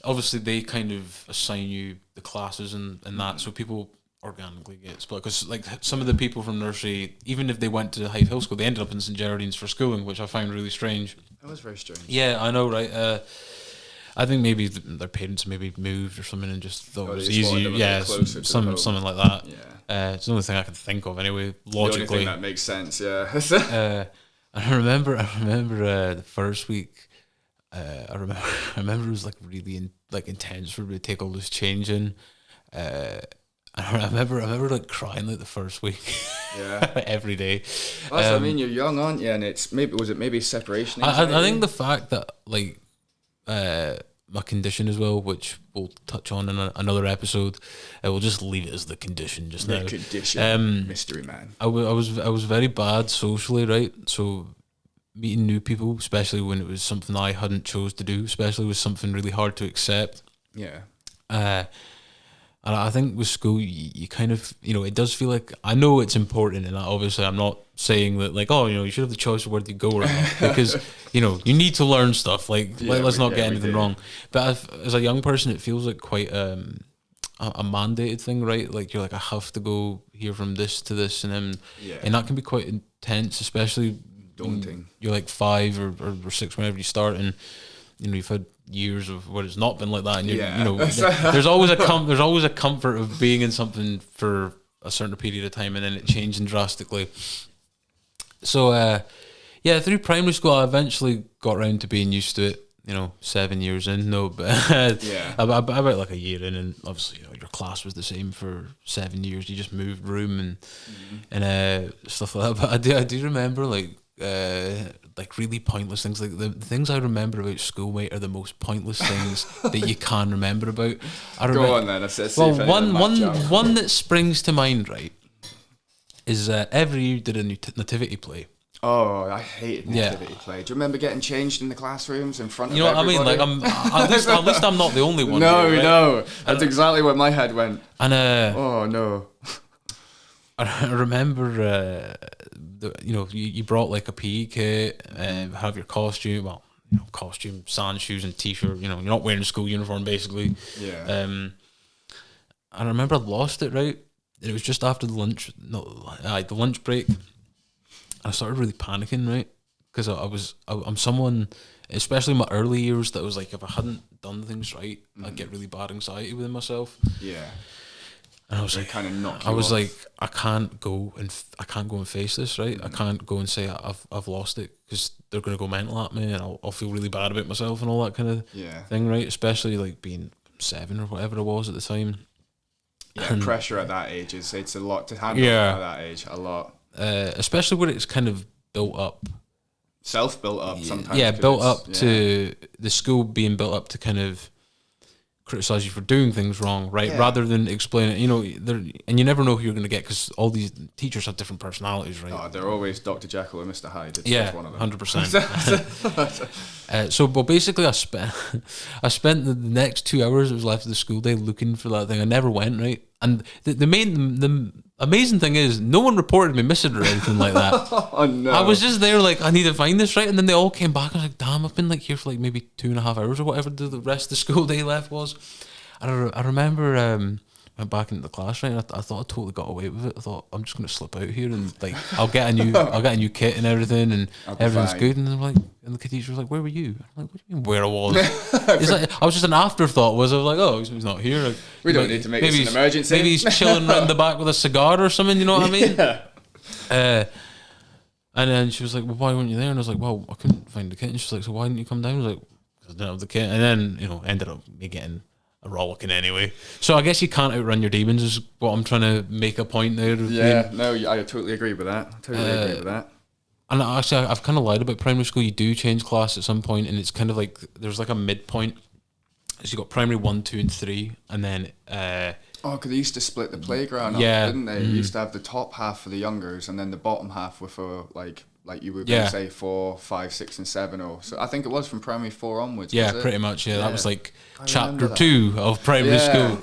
obviously they kind of assign you the classes and that, so people organically get split, because like some of the people from nursery, even if they went to Hythe Hill School, they ended up in St Geraldines for schooling, which I find really strange. That was very strange. Yeah, I know, right? I think maybe their parents maybe moved or something and just thought it was easy. Yeah, something like that. Yeah, it's the only thing I can think of anyway. Logically, the only thing that makes sense. Yeah. I remember the first week. I remember it was like really intense for me to take all this change in. I remember like crying like the first week. Yeah. Every day. I mean, you're young, aren't you? And it's maybe separation anxiety? I think the fact that like my condition as well, which we'll touch on in another episode, we'll just leave it as the condition just now. The condition, mystery man. I was very bad socially, right? So meeting new people, especially when it was something I hadn't chose to do, especially was something really hard to accept. Yeah. And I think with school, you kind of, it does feel like, I know it's important, and obviously I'm not saying that like, you should have the choice of where to go or not, because, you need to learn stuff, let's not get anything wrong. But as a young person, it feels like quite a mandated thing, right? Like you're like, I have to go here from this to this, and that can be quite intense, especially daunting. You're like 5 or 6 whenever you start, and you've had years of what it's not been like that, and there's always a comfort of being in something for a certain period of time, and then it changing drastically. So yeah, through primary school, I eventually got around to being used to it. 7 years in, no, but Yeah. about like a year in, and obviously your class was the same for 7 years. You just moved room and stuff like that. But I do remember like really pointless things. Like the things I remember about school, mate, are the most pointless things that you can remember about. Go on then. Let's see well, if any of them match up. one that springs to mind, right, is every year did a nativity play. Oh, I hated nativity play. Do you remember getting changed in the classrooms in front of You know everybody? what I mean? Like at least I'm not the only one. No, here, right? no. That's exactly where my head went. And oh no. I remember you brought like a PE kit, have your costume, costume, sand shoes and t-shirt. You're not wearing a school uniform basically. Yeah. And I remember I lost it, right? It was just after the lunch break. I started really panicking, right? Because I'm someone, especially in my early years, that was like, if I hadn't done things right, I'd get really bad anxiety within myself. Yeah. And I was like, kind of knock I you was off. like, I can't go and face this, right? I can't go and say I've lost it, because they're gonna go mental at me, and I'll feel really bad about myself and all that kind of thing, right? Especially like being 7 or whatever I was at the time. Yeah, and pressure at that age it's a lot to handle at that age, a lot. Especially when it's kind of built up. Self-built up sometimes. Yeah, built up to the school being built up to kind of criticize you for doing things wrong, right? Yeah. Rather than explain it, and you never know who you're going to get, because all these teachers have different personalities, right? Oh, they're always Dr. Jekyll and Mr. Hyde. It's one of them. 100%. So basically I spent the next 2 hours that was left of the school day looking for that thing. I never went, right? And the amazing thing is, no one reported me missing or anything like that. Oh no! I was just there like, I need to find this, right? And then they all came back. I was like, damn, I've been like here for like maybe 2.5 hours or whatever the rest of the school day left was. And I remember went back into the class, right? And I thought I totally got away with it. I thought, I'm just gonna slip out here and like I'll get a new kit and everything, and everything's fine. good. And they're like, and the teacher was like, where were you? I'm like, what do you mean where I was? It's like I was just an afterthought. I was like, oh, he's not here. Like, we don't need to make this an emergency. Maybe he's chilling around the back with a cigar or something. You know what I mean? Yeah. And then she was like, well, why weren't you there? And I was like, well, I couldn't find the kit. And she was like, so why didn't you come down? I was like, because I didn't have the kit. And then ended up me getting a rollicking anyway. So I guess you can't outrun your demons, is what I'm trying to make a point there. Yeah, no, I totally agree with that. Agree with that. And actually, I've kind of lied about primary school. You do change class at some point, and it's kind of like there's like a midpoint. So you got primary 1, 2, and 3, and then because they used to split the playground up, didn't they? You used to have the top half for the youngers, and then the bottom half were for like you would say 4, 5, 6, and 7, or so. I think it was from primary 4 onwards. Yeah, was it? pretty much. Yeah, that was like I chapter 2 of primary school.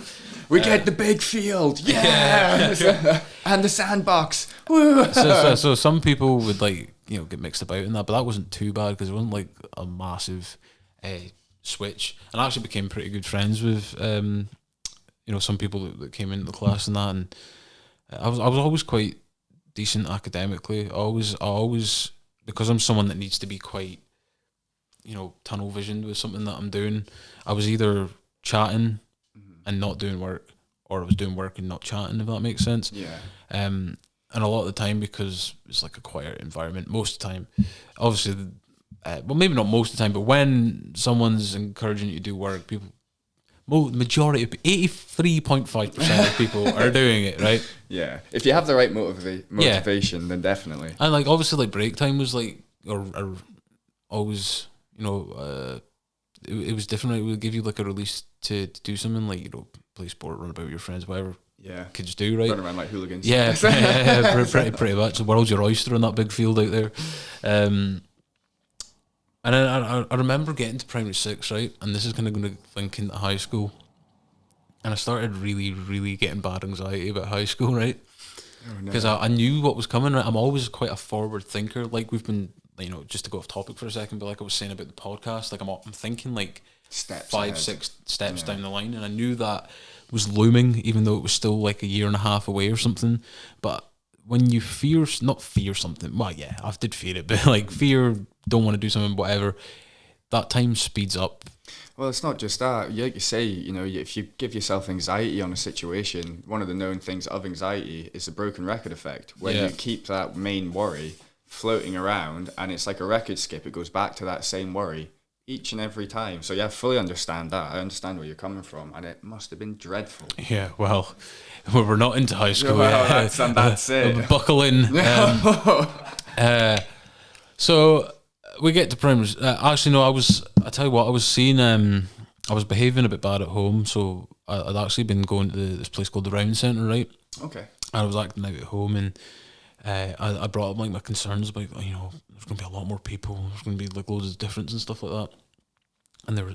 We get the big field, and the sandbox. Woo. So some people would like get mixed about in that, but that wasn't too bad because it wasn't like a massive switch. And I actually became pretty good friends with some people that came into the class and that, and I was always quite decent academically. I always because I'm someone that needs to be quite tunnel visioned with something that I'm doing. I was either chatting and not doing work, or I was doing work and not chatting, if that makes sense. Yeah. And a lot of the time, because it's like a quiet environment, most of the time, obviously, well, maybe not most of the time, but when someone's encouraging you to do work, people, majority of 83.5% of people are doing it, right? Yeah. If you have the right motivation, then definitely. And like obviously, like break time was like, or always, it was different. It would give you like a release to do something, like play sport, run about with your friends, whatever. Yeah, kids do, right? Run around like hooligans. Yeah, pretty much. The world's your oyster on that big field out there. And then I remember getting to primary 6, right? And this is kind of going to link into high school. And I started really, really getting bad anxiety about high school, right? Because I knew what was coming. Right? I'm always quite a forward thinker. Like we've been, just to go off topic for a second, but like I was saying about the podcast, like I'm thinking like steps 5, ahead. 6 steps down the line, and I knew that was looming, even though it was still like a year and a half away or something. But when you not fear something, well, yeah, I did fear it, but like fear, don't want to do something, whatever. that time speeds up. Well, it's not just that. Like you say, if you give yourself anxiety on a situation, one of the known things of anxiety is the broken record effect, where you keep that main worry floating around, and it's like a record skip. It goes back to that same worry each and every time. So yeah, I fully understand that. I understand where you're coming from, and it must have been dreadful. Yeah, well, we're not into high school yet. That's it. Buckle in. So we get to primary. Actually, no, I tell you what, I was seeing. I was behaving a bit bad at home, so I'd actually been going to this place called the Round Centre, right? Okay. I was acting out at home, and I brought up like my concerns about, there's going to be a lot more people. There's going to be like loads of difference and stuff like that. And there were,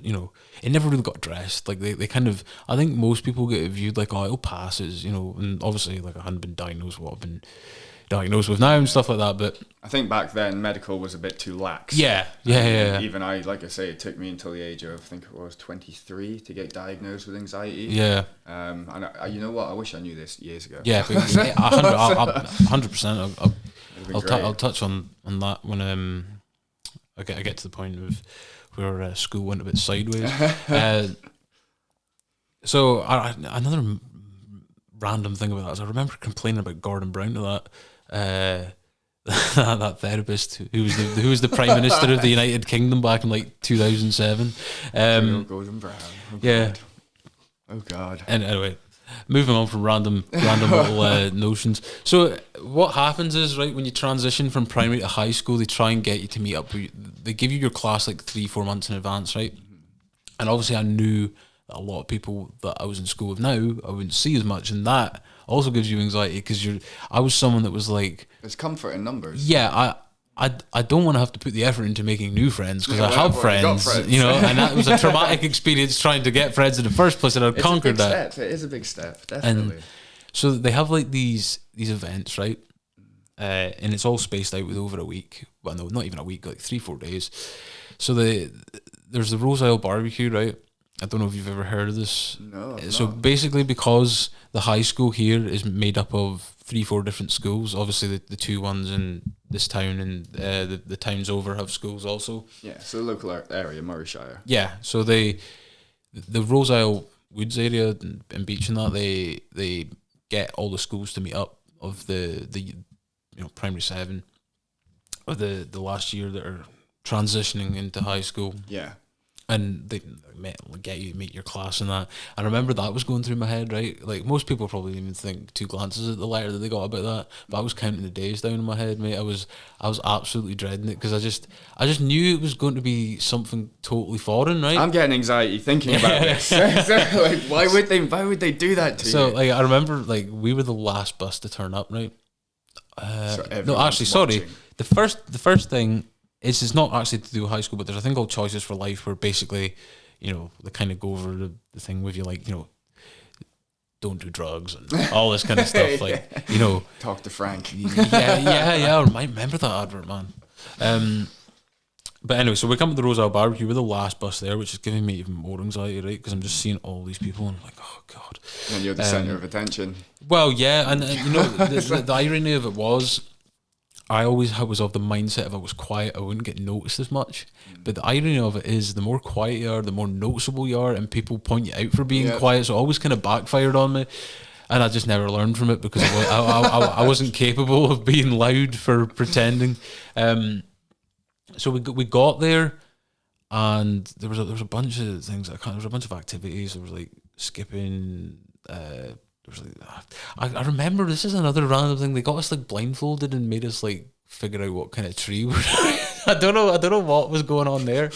it never really got addressed. Like they kind of, I think most people get it viewed like, oh, it'll pass, and obviously like I hadn't been diagnosed with what I've been diagnosed with now and stuff like that. But I think back then medical was a bit too lax. Yeah. Even like I say, it took me until the age of, I think it was 23 to get diagnosed with anxiety. Yeah. And you know what? I wish I knew this years ago. Yeah, 100%. I'll touch on that when I get to the point of where school went a bit sideways. So another random thing about that is I remember complaining about Gordon Brown to that that therapist who was the Prime Minister of the United Kingdom back in like 2007. Gordon Brown. Oh, yeah. God. Oh God. And anyway, moving on from random little notions. So what happens is, right, when you transition from primary to high school, they try and get you to meet up. They give you your class like 3-4 months in advance, right? And obviously I knew that a lot of people that I was in school with now, I wouldn't see as much, and that also gives you anxiety because I was someone that was like, there's comfort in numbers. Yeah, I don't want to have to put the effort into making new friends because I have friends, and that was a traumatic experience trying to get friends in the first place, and I've conquered that. It is a big step, definitely. And so they have like these events, right? And it's all spaced out with over a week. Well, no, not even a week, like 3-4 days. So there's the Rose Isle barbecue, right? I don't know if you've ever heard of this. No. So basically, because the high school here is made up of 3-4 different schools, obviously the two ones in this town and the towns over have schools also. Yeah, so the local area, Murrayshire. Yeah, so the Rose Isle Woods area and beach and that, they get all the schools to meet up of the primary 7 of the last year that are transitioning into high school. Yeah. And they get you to meet your class and that. I remember that was going through my head, right? Like most people probably didn't even think 2 glances at the letter that they got about that, but I was counting the days down in my head, mate. I was absolutely dreading it because I just knew it was going to be something totally foreign, right? I'm getting anxiety thinking about this. Like, why would they do that to you? So like I remember like we were the last bus to turn up, right? No, actually, sorry. The first thing. It's not actually to do with high school, but there's a thing called Choices for Life where basically, they kind of go over the thing with you, like, don't do drugs and all this kind of stuff. Like, Talk to Frank. Yeah. I remember that advert, man. But anyway, so we come to the Rose Isle barbecue. We're the last bus there, which is giving me even more anxiety, right? Because I'm just seeing all these people and I'm like, oh, God. And you're the centre of attention. Well, yeah. And, the irony of it was, I always was of the mindset if I was quiet, I wouldn't get noticed as much. But the irony of it is, the more quiet you are, the more noticeable you are, and people point you out for being quiet. So it always kind of backfired on me, and I just never learned from it because I wasn't capable of being loud for pretending. So we got there, and there was a bunch of things. There was a bunch of activities. There was like skipping. I remember, this is another random thing. They got us like blindfolded and made us like figure out what kind of tree we're I don't know what was going on there.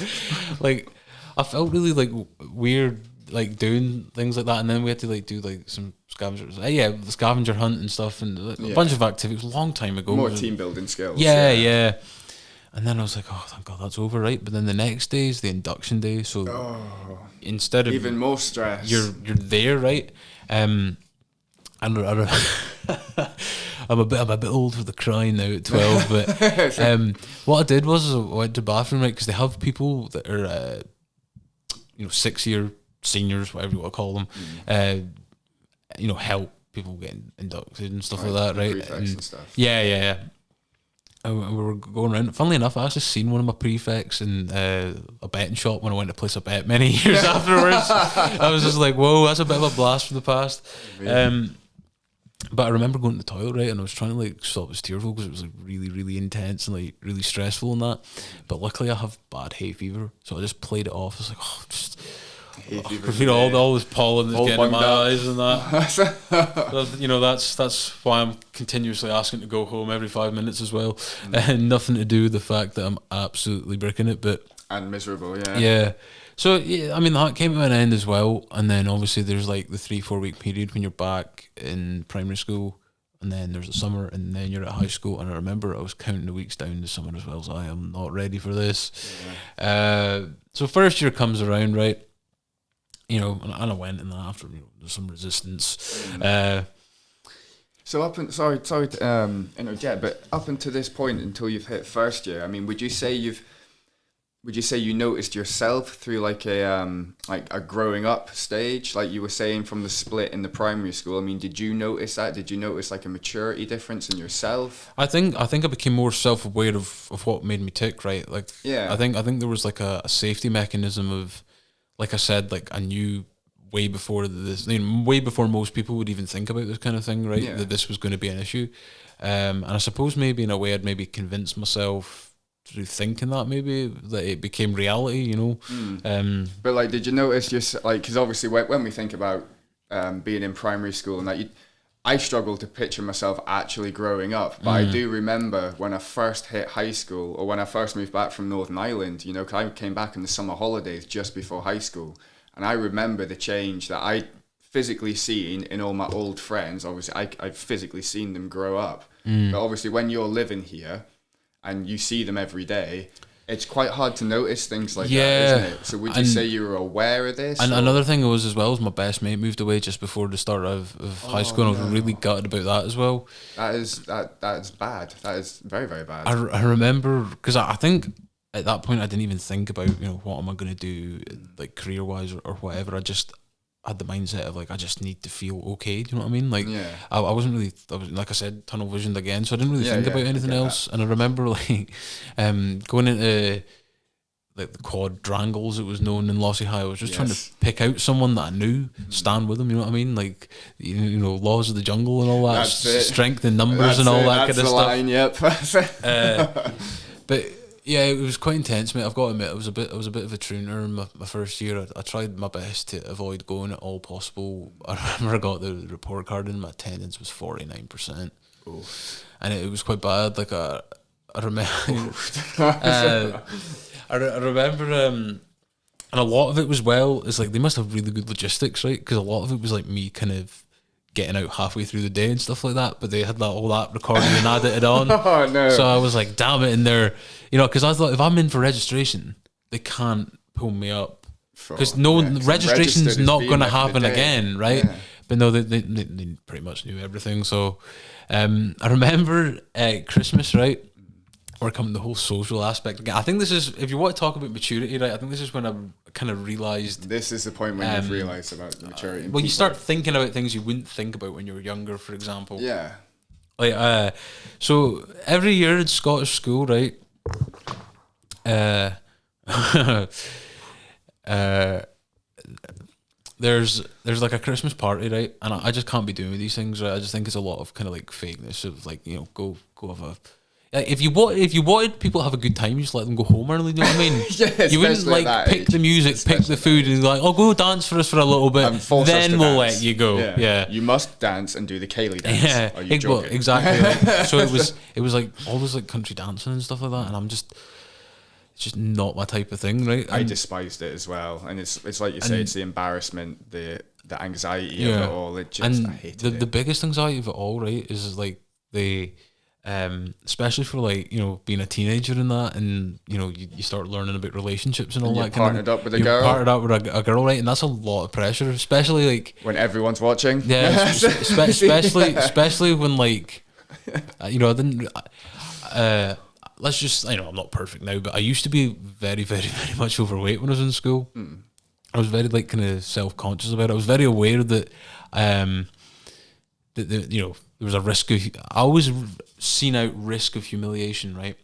Like I felt really like weird like doing things like that, and then we had to like do like some scavengers. The scavenger hunt and stuff, and a bunch of activities. A long time ago. More team building skills. Yeah. And then I was like, oh, thank God that's over, right? But then the next day is the induction day, so instead of even more stress, you're there, right? I'm a bit old for the crying now at 12, but what I did was I went to the bathroom, right? Because they have people that are 6-year seniors, whatever you want to call them, help people getting inducted and stuff like that, right? And stuff. Yeah. and we were going around. Funnily enough, I actually seen one of my prefects in a betting shop when I went to place a bet many years afterwards. I was just like, whoa, that's a bit of a blast from the past. But I remember going to the toilet, right, and I was trying to like stop his tearful because it was like really, really intense and like really stressful and that. But luckily I have bad hay fever, so I just played it off. I was like, oh, just all this pollen that's getting in my eyes and that. You know, that's why I'm continuously asking to go home every 5 minutes as well. And nothing to do with the fact that I'm absolutely bricking it, but and miserable, yeah. Yeah. So yeah, I mean that came to an end as well, and then obviously there's like the 3-4 week period when you're back in primary school, and then there's the summer, and then you're at high school. And I remember I was counting the weeks down to summer as well, so I am not ready for this. So first year comes around, right? You know, and I went, and then after, you know, there's some resistance. So sorry to interject, but up until this point, until you've hit first year, I mean, would you say you noticed yourself through like a growing up stage, like you were saying from the split in the primary school? I mean, did you notice that? Did you notice like a maturity difference in yourself? I think I became more self-aware of what made me tick, right? Like, yeah, I think there was like a safety mechanism of, like I said, like I knew way before this, you know, way before most people would even think about this kind of thing, right? Yeah. That this was going to be an issue, and I suppose maybe in a way I'd maybe convinced myself through thinking that maybe that it became reality, you know. But like, did you notice like, because obviously when we think about being in primary school and that, I struggle to picture myself actually growing up, but I do remember when I first hit high school, or when I first moved back from Northern Ireland, you know, 'cause I came back in the summer holidays just before high school, and I remember the change that I physically seen in all my old friends. Obviously I've physically seen them grow up, but obviously when you're living here and you see them every day, it's quite hard to notice things like that, isn't it? So would you say you were aware of this? And another thing was as well, is my best mate moved away just before the start of high school, and I was really gutted about that as well. That is bad. That is very, very bad. I remember, because I think at that point I didn't even think about, you know, what am I going to do like career-wise or whatever. I just had the mindset of like, I just need to feel okay. Do you know what I mean? Like, I wasn't really, like I said, tunnel visioned again, so I didn't really think about anything else. And I remember like going into like the quadrangles, it was known in Lossy High. I was just trying to pick out someone that I knew, stand with them. You know what I mean? Like, you know, laws of the jungle and all that, strength in numbers and all that kind of stuff. Yep. But yeah, it was quite intense, mate. I've got to admit, I was a bit of a tuner in my first year. I tried my best to avoid going at all possible. I remember I got the report card and my attendance was 49%. Oh. And it was quite bad. Like I remember, I remember, and a lot of it was, well, it's like they must have really good logistics, right? Because a lot of it was like me kind of getting out halfway through the day and stuff like that, but they had all that recorded and added it on. Oh no! So I was like, damn it, and they're, you know, because I thought if I'm in for registration, they can't pull me up because registration's not going to happen again, right? Yeah. But no, they pretty much knew everything. So I remember at Christmas, right? Or coming the whole social aspect again. I think this is, if you want to talk about maturity, right? I think this is when I kind of realized. This is the point when you've realized about the maturity. Well, you start thinking about things you wouldn't think about when you were younger, for example. Yeah. Like, so every year in Scottish school, right? There's like a Christmas party, right? And I just can't be doing these things, right? I just think it's a lot of kind of like fakeness of like, you know, go have a. If you wanted people to have a good time, you just let them go home early. You know what I mean? Yeah, you wouldn't like pick the music, pick the food, and like, oh, go dance for us for a little bit, then we'll let you go. Yeah, you must dance and do the Kaylee dance. Yeah, Are you joking? Exactly. Like, so it was like all this like country dancing and stuff like that, and it's just not my type of thing, right? I despised it as well, and it's like you say, it's the embarrassment, the anxiety of it all. I hated it. The biggest anxiety of it all, right, is like especially for like, you know, being a teenager and that, and you know, you start learning about relationships and all that. Partnered up with a girl. Partnered up with a girl, right? And that's a lot of pressure, especially like when everyone's watching. Yeah, especially when like, you know, I didn't. Let's just, you know, I'm not perfect now, but I used to be very, very, very much overweight when I was in school. I was very like kind of self-conscious about it. I was very aware that there was a risk of, I always seen out risk of humiliation, right?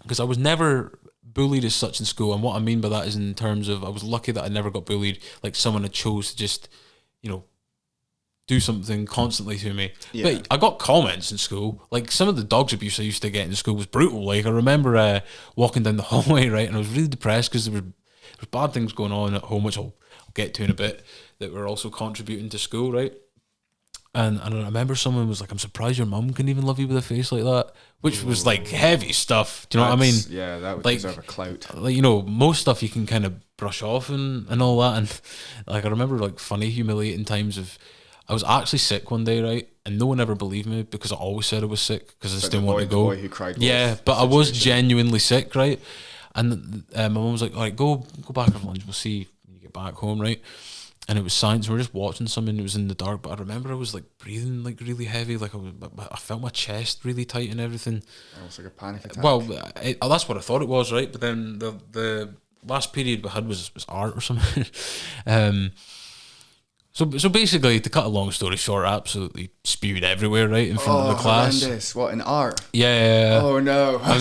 Because I was never bullied as such in school, and what I mean by that is in terms of I was lucky that I never got bullied, like someone had chose to just, do something constantly to me. Yeah. But I got comments in school. Like some of the dogs abuse I used to get in school was brutal. Like I remember walking down the hallway, right, and I was really depressed because there was bad things going on at home, which I'll get to in a bit, that were also contributing to school, right? And I remember someone was like, "I'm surprised your mum can even love you with a face like that," which was like heavy stuff. Do you know what I mean? Yeah, that would deserve a clout. Like most stuff you can kind of brush off and all that. And like I remember like funny, humiliating times of. I was actually sick one day, right? And no one ever believed me because I always said I was sick because I just didn't want to go. The boy who cried. Yeah, but I was genuinely sick, right? And my mum was like, "All right, go back for lunch. We'll see when you get back home, right?" And it was science. We were just watching something. It was in the dark, but I remember I was like breathing like really heavy. Like I felt my chest really tight and everything. It was like a panic attack. Well, that's what I thought it was, right? But then the last period we had was art or something. So basically, to cut a long story short, I absolutely spewed everywhere, right, in front of the class. Horrendous. What, in art? Yeah. Oh no. I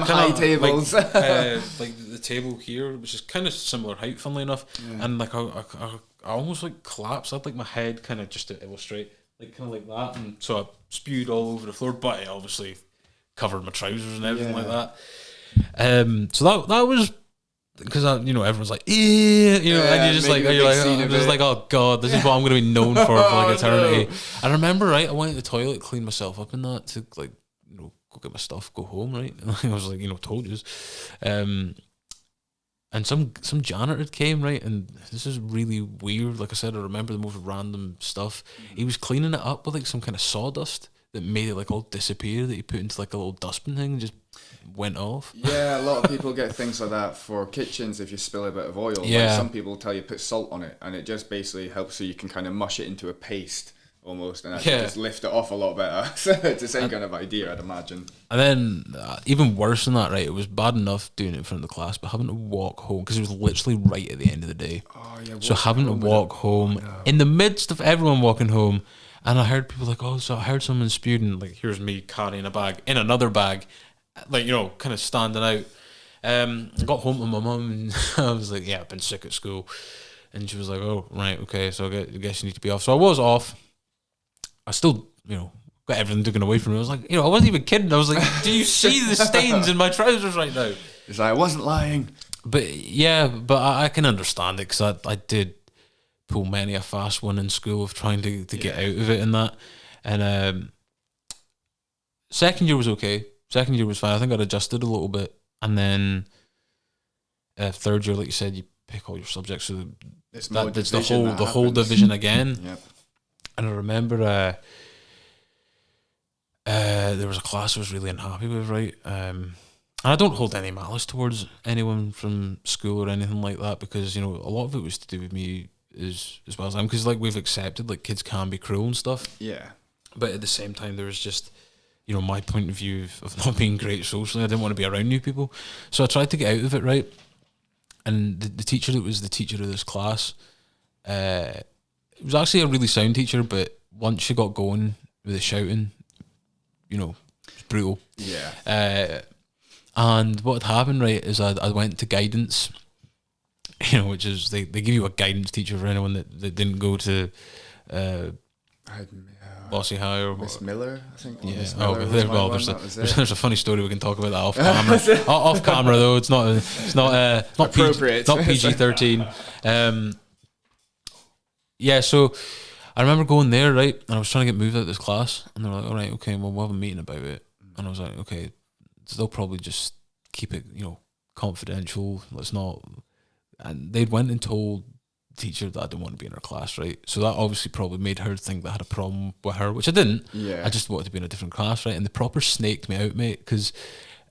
high tables. Like the table here, which is kind of similar height, funnily enough, and like I almost like collapsed. I had like my head kind of just to illustrate, like kind of like that, and so I spewed all over the floor, but it obviously covered my trousers and everything like that. So that was. Because everyone's like, and you're just like, I'm just like, oh god, this is what I'm going to be known for like eternity. No. I remember, right, I went to the toilet, cleaned myself up and that to like, go get my stuff, go home, right. I was like, told you, and some janitor came, right, and this is really weird. Like I said, I remember the most random stuff. He was cleaning it up with like some kind of sawdust that made it like all disappear. That he put into like a little dustbin thing and just went off. Yeah, a lot of people get things like that for kitchens if you spill a bit of oil. Yeah. Like some people tell you put salt on it, and it just basically helps so you can kind of mush it into a paste almost, and actually just lift it off a lot better. So it's the same kind of idea, I'd imagine. And then even worse than that, right? It was bad enough doing it in front of the class, but having to walk home because it was literally right at the end of the day. Oh yeah. So having to walk home in the midst of everyone walking home. And I heard people like, so I heard someone spewed, and like, here's me carrying a bag in another bag, like, kind of standing out. I got home to my mum, and I was like, yeah, I've been sick at school. And she was like, oh, right, okay, so I guess you need to be off. So I was off. I still, got everything taken away from me. I was like, I wasn't even kidding. I was like, do you see the stains in my trousers right now? It's like, I wasn't lying. But yeah, I can understand it because I did pull many a fast one in school of trying to get out of it and that. And second year was okay. Second year was fine. I think I'd adjusted a little bit. And then third year, like you said, you pick all your subjects. So that's the whole division again. Yep. And I remember there was a class I was really unhappy with, right? And I don't hold any malice towards anyone from school or anything like that because, a lot of it was to do with me as well as I'm, because like we've accepted like kids can be cruel and stuff. Yeah. But at the same time, there was just, my point of view of not being great socially. I didn't want to be around new people. So I tried to get out of it, right? And the teacher that was the teacher of this class, it was actually a really sound teacher, but once she got going with the shouting, it was brutal. Yeah. And what had happened, right, is I went to guidance, which is they give you a guidance teacher for anyone that didn't go to Bossy High or Miss Miller, I think. Yeah. There's a funny story we can talk about that off camera. Off camera though, it's not appropriate. Not PG-13. Yeah, so I remember going there, right, and I was trying to get moved out of this class, and they were like, all right, okay, well, we'll have a meeting about it. And I was like, okay, so they'll probably just keep it, confidential. Let's not. And they went and told the teacher that I didn't want to be in her class, right? So that obviously probably made her think that I had a problem with her, which I didn't. Yeah. I just wanted to be in a different class, right? And they proper snaked me out, mate, because...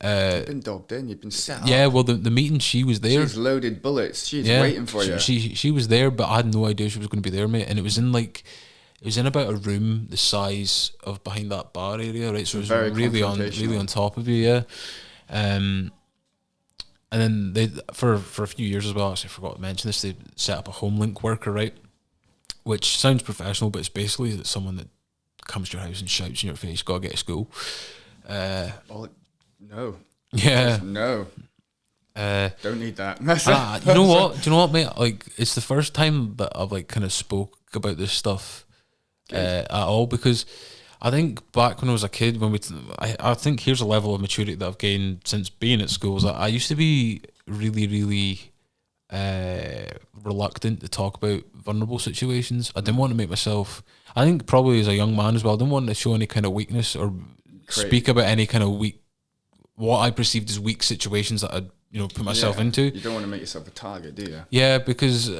you've been dogged in, you've been set up. Yeah, well, the meeting, she was there. She's loaded bullets. She's waiting for you. She was there, but I had no idea she was going to be there, mate. And it was in about a room the size of behind that bar area, right? So it was really on top of you, yeah. And then they for a few years as well, actually I forgot to mention this, they set up a home link worker, right? Which sounds professional, but it's basically someone that comes to your house and shouts in your face, "Gotta get to school." No. Yeah. No. Don't need that. You know what? Do you know what, mate? Like, it's the first time that I've like kind of spoke about this stuff at all, because I think back when I was a kid, I think here's a level of maturity that I've gained since being at school. Is that I used to be really, really reluctant to talk about vulnerable situations. I didn't want to make myself. I think probably as a young man as well, I didn't want to show any kind of weakness or speak about any kind of what I perceived as weak situations that I'd put myself into. You don't want to make yourself a target, do you? Yeah, because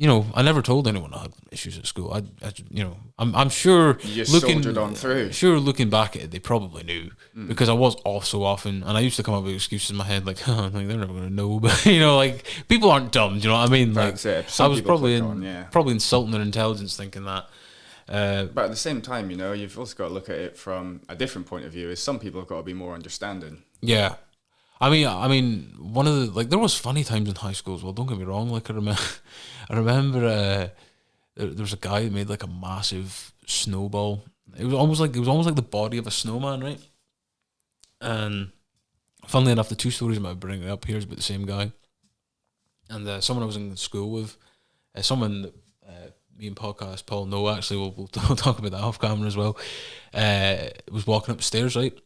I never told anyone I had issues at school. I'm sure you just soldiered on through. Sure, looking back at it, they probably knew because I was off so often, and I used to come up with excuses in my head like, "Oh, like they're never gonna know," but like people aren't dumb. Do you know what I mean? Like, that's it. I was probably insulting their intelligence, thinking that. But at the same time, you've also got to look at it from a different point of view. Is some people have got to be more understanding. Yeah. I mean, one of the there was funny times in high school as well. Don't get me wrong. Like I remember there was a guy who made like a massive snowball. It was almost like the body of a snowman, right? And funnily enough, the two stories I'm bringing up here is about the same guy. And someone I was in school with, someone that me and podcast Paul know, actually, we'll talk about that off camera as well. Was walking up the stairs, right?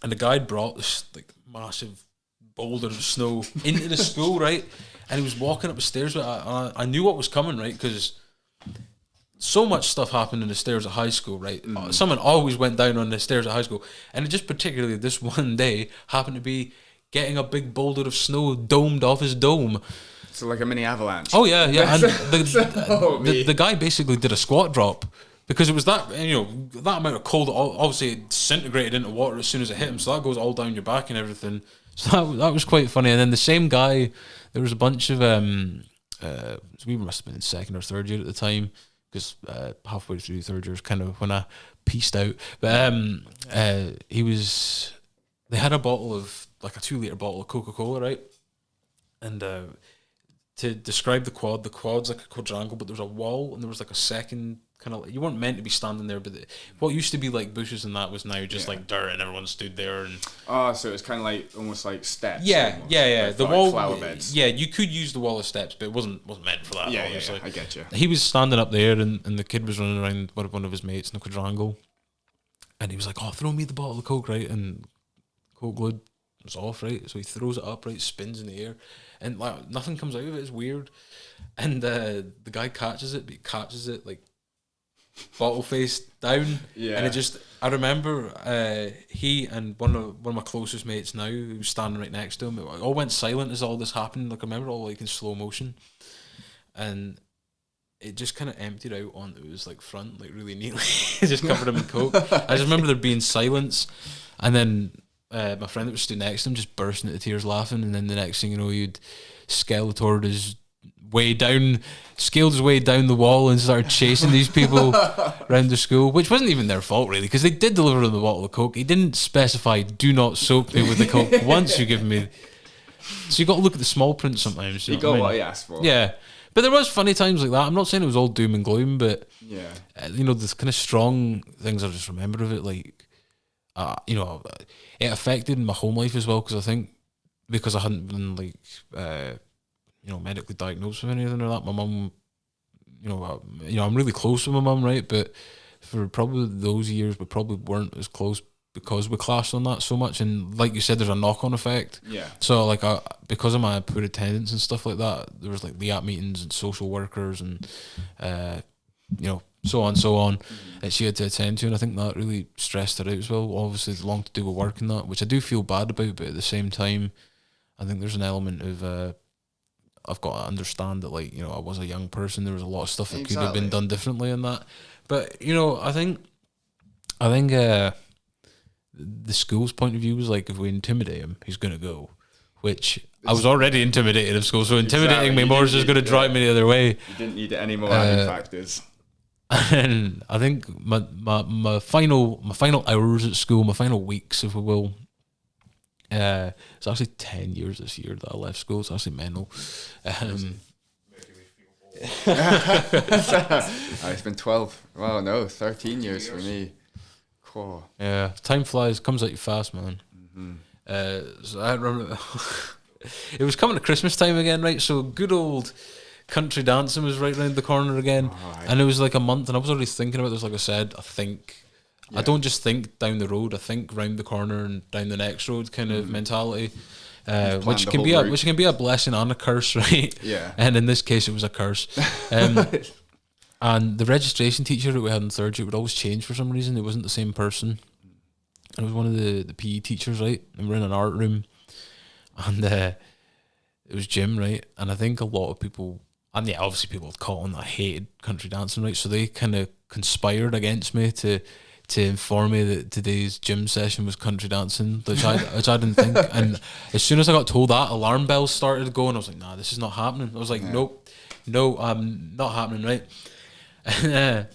And the guy brought this like massive boulder of snow into the school, right? And he was walking up the stairs with it. I knew what was coming, right? Because so much stuff happened in the stairs at high school, right? Someone always went down on the stairs at high school. And it just particularly this one day happened to be getting a big boulder of snow domed off his dome. So like a mini avalanche. Oh, yeah. And the guy basically did a squat drop. Because it was that, that amount of cold, obviously it disintegrated into water as soon as it hit him, so that goes all down your back and everything. So that was quite funny. And then the same guy, there was a bunch of, we must have been in second or third year at the time, because halfway through third year is kind of when I pieced out. But they had a bottle of, like a 2-litre bottle of Coca-Cola, right? And to describe the quad's like a quadrangle, but there was a wall and there was like a second kind of, you weren't meant to be standing there, but what used to be like bushes and that was now just like dirt, and everyone stood there. And so it was kind of like almost like steps. Yeah. Like the wall, flower beds. Yeah, you could use the wall as steps, but it wasn't meant for that. Yeah, obviously. I get you. He was standing up there, and the kid was running around with one of his mates in the quadrangle, and he was like, "Oh, throw me the bottle of Coke," right? And Coke lid was off, right? So he throws it up, right? Spins in the air, and like nothing comes out of it. It's weird. And the guy catches it, but he catches it like bottle face down. Yeah. And it just, I remember he and one of my closest mates now, who was standing right next to him, it all went silent as all this happened. Like I remember it all like in slow motion, and it just kind of emptied out onto his like front, like really neatly. It just covered him in Coke. I just remember there being silence, and then my friend that was stood next to him just bursting into tears laughing, and then the next thing you know, you'd Skeletored his way down, scaled his way down the wall and started chasing these people around the school, which wasn't even their fault really, because they did deliver them the bottle of Coke. He didn't specify, "Do not soak me with the Coke once you give me." So you got to look at the small print sometimes. He got what he asked for. Yeah, but there was funny times like that. I'm not saying it was all doom and gloom, but yeah, the kind of strong things I just remember of it, like it affected my home life as well, because I think because I hadn't been like medically diagnosed with anything or that, my mum, I'm really close with my mum, right? But for probably those years, we probably weren't as close because we clashed on that so much. And like you said, there's a knock-on effect. Yeah. So like because of my poor attendance and stuff like that, there was like LEAP meetings and social workers and so on that she had to attend to, and I think that really stressed her out as well. Obviously, it's long to do with work and that, which I do feel bad about, but at the same time, I think there's an element of I've got to understand that, like, I was a young person. There was a lot of stuff that could have been done differently in that. But I think the school's point of view was like, if we intimidate him, he's gonna go. Which I was already intimidated of school, so intimidating me more is just gonna drive me the other way. You didn't need any more added factors. And I think my final hours at school, my final weeks, if we will. It's actually 10 years this year that I left school. It's actually mental. It's been 12. Well, no, 13 years for me. Cool. Yeah, time flies, comes at you fast, man. So I remember it was coming to Christmas time again, right? So good old country dancing was right round the corner again, and it was like a month, and I was already thinking about this. Like I said, I don't just think down the road, I think round the corner and down the next road kind of mentality. Which can be a blessing and a curse, right? Yeah. And in this case, it was a curse. And the registration teacher that we had in third year would always change for some reason. It wasn't the same person. It was one of the PE teachers, right? And we're in an art room, and it was gym, right? And I think a lot of people, and yeah, obviously people had caught on that I hated country dancing, right? So they kind of conspired against me to inform me that today's gym session was country dancing, which I didn't think. And as soon as I got told that, alarm bells started going. I was like, nah, this is not happening. I was like, nope, not happening, right? And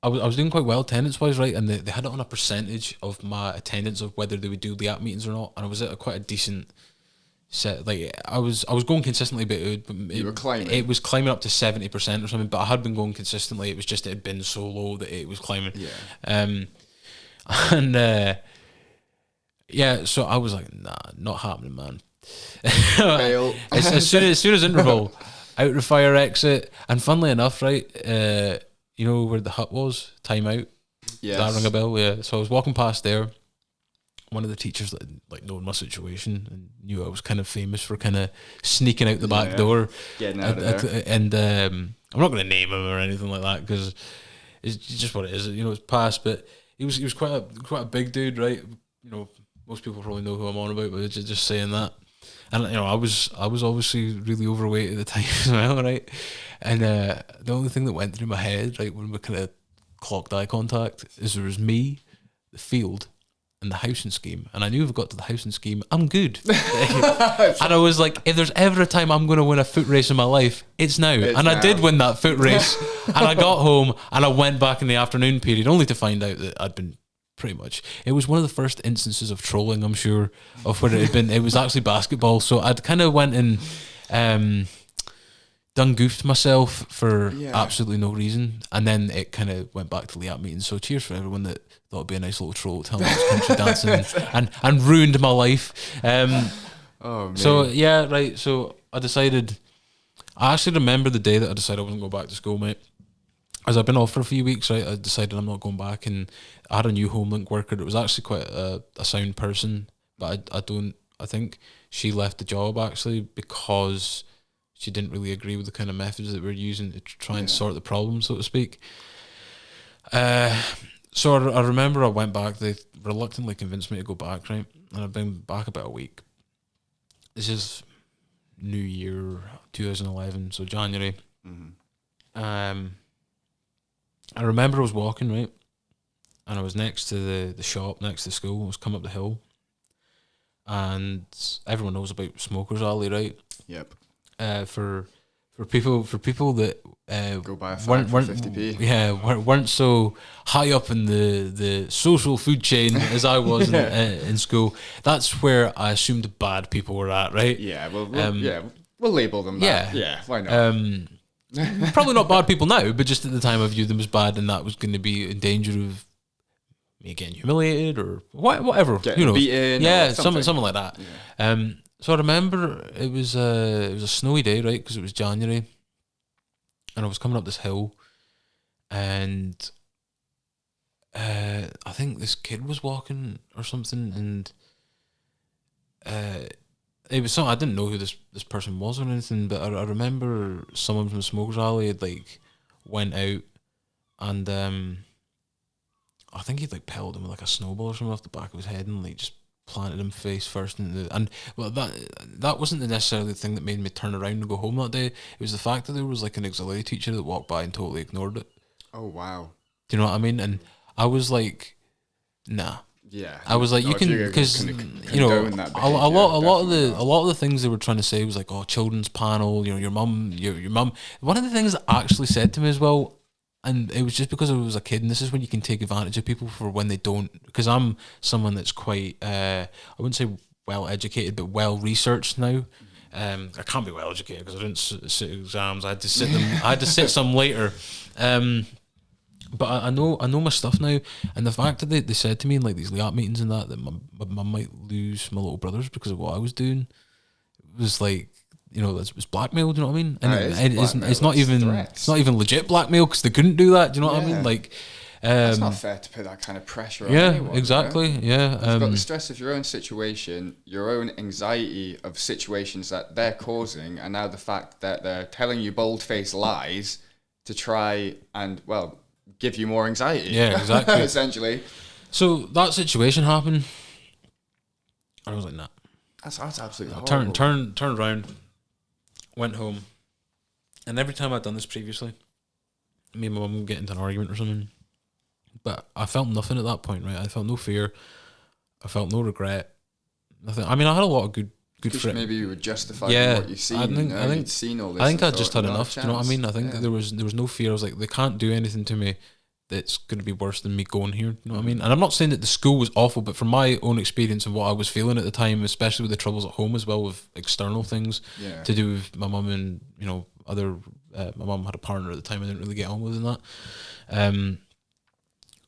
I was doing quite well attendance wise, right? And they had it on a percentage of my attendance of whether they would do the app meetings or not. And I was at quite a decent set. Like I was going consistently, but you were climbing. It was climbing up to 70% or something. But I had been going consistently. It was just it had been so low that it was climbing. Yeah. Yeah. So I was like, nah, not happening, man. Fail. as soon as interval, out the fire exit, and funnily enough, right, you know where the hut was, time out. Yes. Does that ring a bell? Yeah. So I was walking past there. One of the teachers that like knowing my situation and knew I was kind of famous for kind of sneaking out the back door, getting out of there. And I'm not going to name him or anything like that because it's just what it is. You know, it's past. But he was quite a big dude, right? You know, most people probably know who I'm on about, but just saying that. And you know, I was obviously really overweight at the time as well, right? And the only thing that went through my head, right, when we kind of clocked eye contact, is there was me, the field, and the housing scheme. And I knew if I got to the housing scheme, I'm good. And I was like, if there's ever a time I'm going to win a foot race in my life, it's now. I did win that foot race. And I got home and I went back in the afternoon period only to find out that I'd been pretty much, it was one of the first instances of trolling, I'm sure, of where it had been. It was actually basketball. So I'd kind of went and done goofed myself for absolutely no reason. And then it kind of went back to the app meeting. So cheers for everyone that thought it'd be a nice little troll to tell me I was country dancing and ruined my life. So yeah, right. So I actually remember the day that I decided I wasn't going back to school, mate. As I've been off for a few weeks, right, I decided I'm not going back, and I had a new homelink worker that was actually quite a sound person, but I think she left the job actually because she didn't really agree with the kind of methods that we're using to try and sort the problem, so to speak. So I remember I went back. They reluctantly convinced me to go back, right? And I've been back about a week. This is New Year 2011, so January. I remember I was walking, right? And I was next to the shop, next to the school. I was coming up the hill. And everyone knows about Smokers Alley, right? Yep. For people that go buy a fag for 50p. Yeah, weren't so high up in the social food chain as I was in school. That's where I assumed bad people were at, right? Yeah, we'll label them that. Yeah, why not? Probably not bad people now, but just at the time I viewed them as bad, and that was going to be in danger of me getting humiliated or whatever. Getting beaten, yeah, something like that. Yeah. So I remember it was a snowy day, right? Because it was January, and I was coming up this hill, and I think this kid was walking or something, and it was something I didn't know who this person was or anything, but I remember someone from the Smokers Alley had like went out, and I think he'd like pelted him with like a snowball or something off the back of his head and like just planted him face first and well that wasn't necessarily the thing that made me turn around and go home that day. It was the fact that there was like an auxiliary teacher that walked by and totally ignored it. Oh wow. Do you know what I mean? And I was like, nah. Yeah, I was like, you can, because you know, a lot of the things they were trying to say was like, oh, children's panel, you know, your mum. One of the things that actually said to me as well, and it was just because I was a kid, and this is when you can take advantage of people for when they don't, because I'm someone that's quite, I wouldn't say well educated, but well researched now. I can't be well educated because I didn't sit exams. I had to sit them. I had to sit some later. But I know my stuff now, and the fact that they said to me in like these LEAP meetings and that my mum might lose my little brothers because of what I was doing, it was like, you know, it was blackmail. Do you know what I mean? And it's not even legit blackmail because they couldn't do that. Do you know what I mean? Like, it's not fair to put that kind of pressure on anyone. Exactly. Yeah, you've got the stress of your own situation, your own anxiety of situations that they're causing, and now the fact that they're telling you bold-faced lies to try and give you more anxiety. Yeah, exactly. Essentially. So that situation happened. I was like, nah. That's absolutely horrible. Turned around, went home, and every time I'd done this previously, me and my mum would get into an argument or something, but I felt nothing at that point, right? I felt no fear. I felt no regret. Nothing. I mean, I had a lot of good friends. Maybe you were justified in what you've seen. I think you'd seen all this. I think I just had enough. Do you know what I mean? I think there was no fear. I was like, they can't do anything to me that's going to be worse than me going here. You know what I mean? And I'm not saying that the school was awful, but from my own experience and what I was feeling at the time, especially with the troubles at home as well with external things to do with my mum and, you know, other. My mum had a partner at the time I didn't really get on with and that.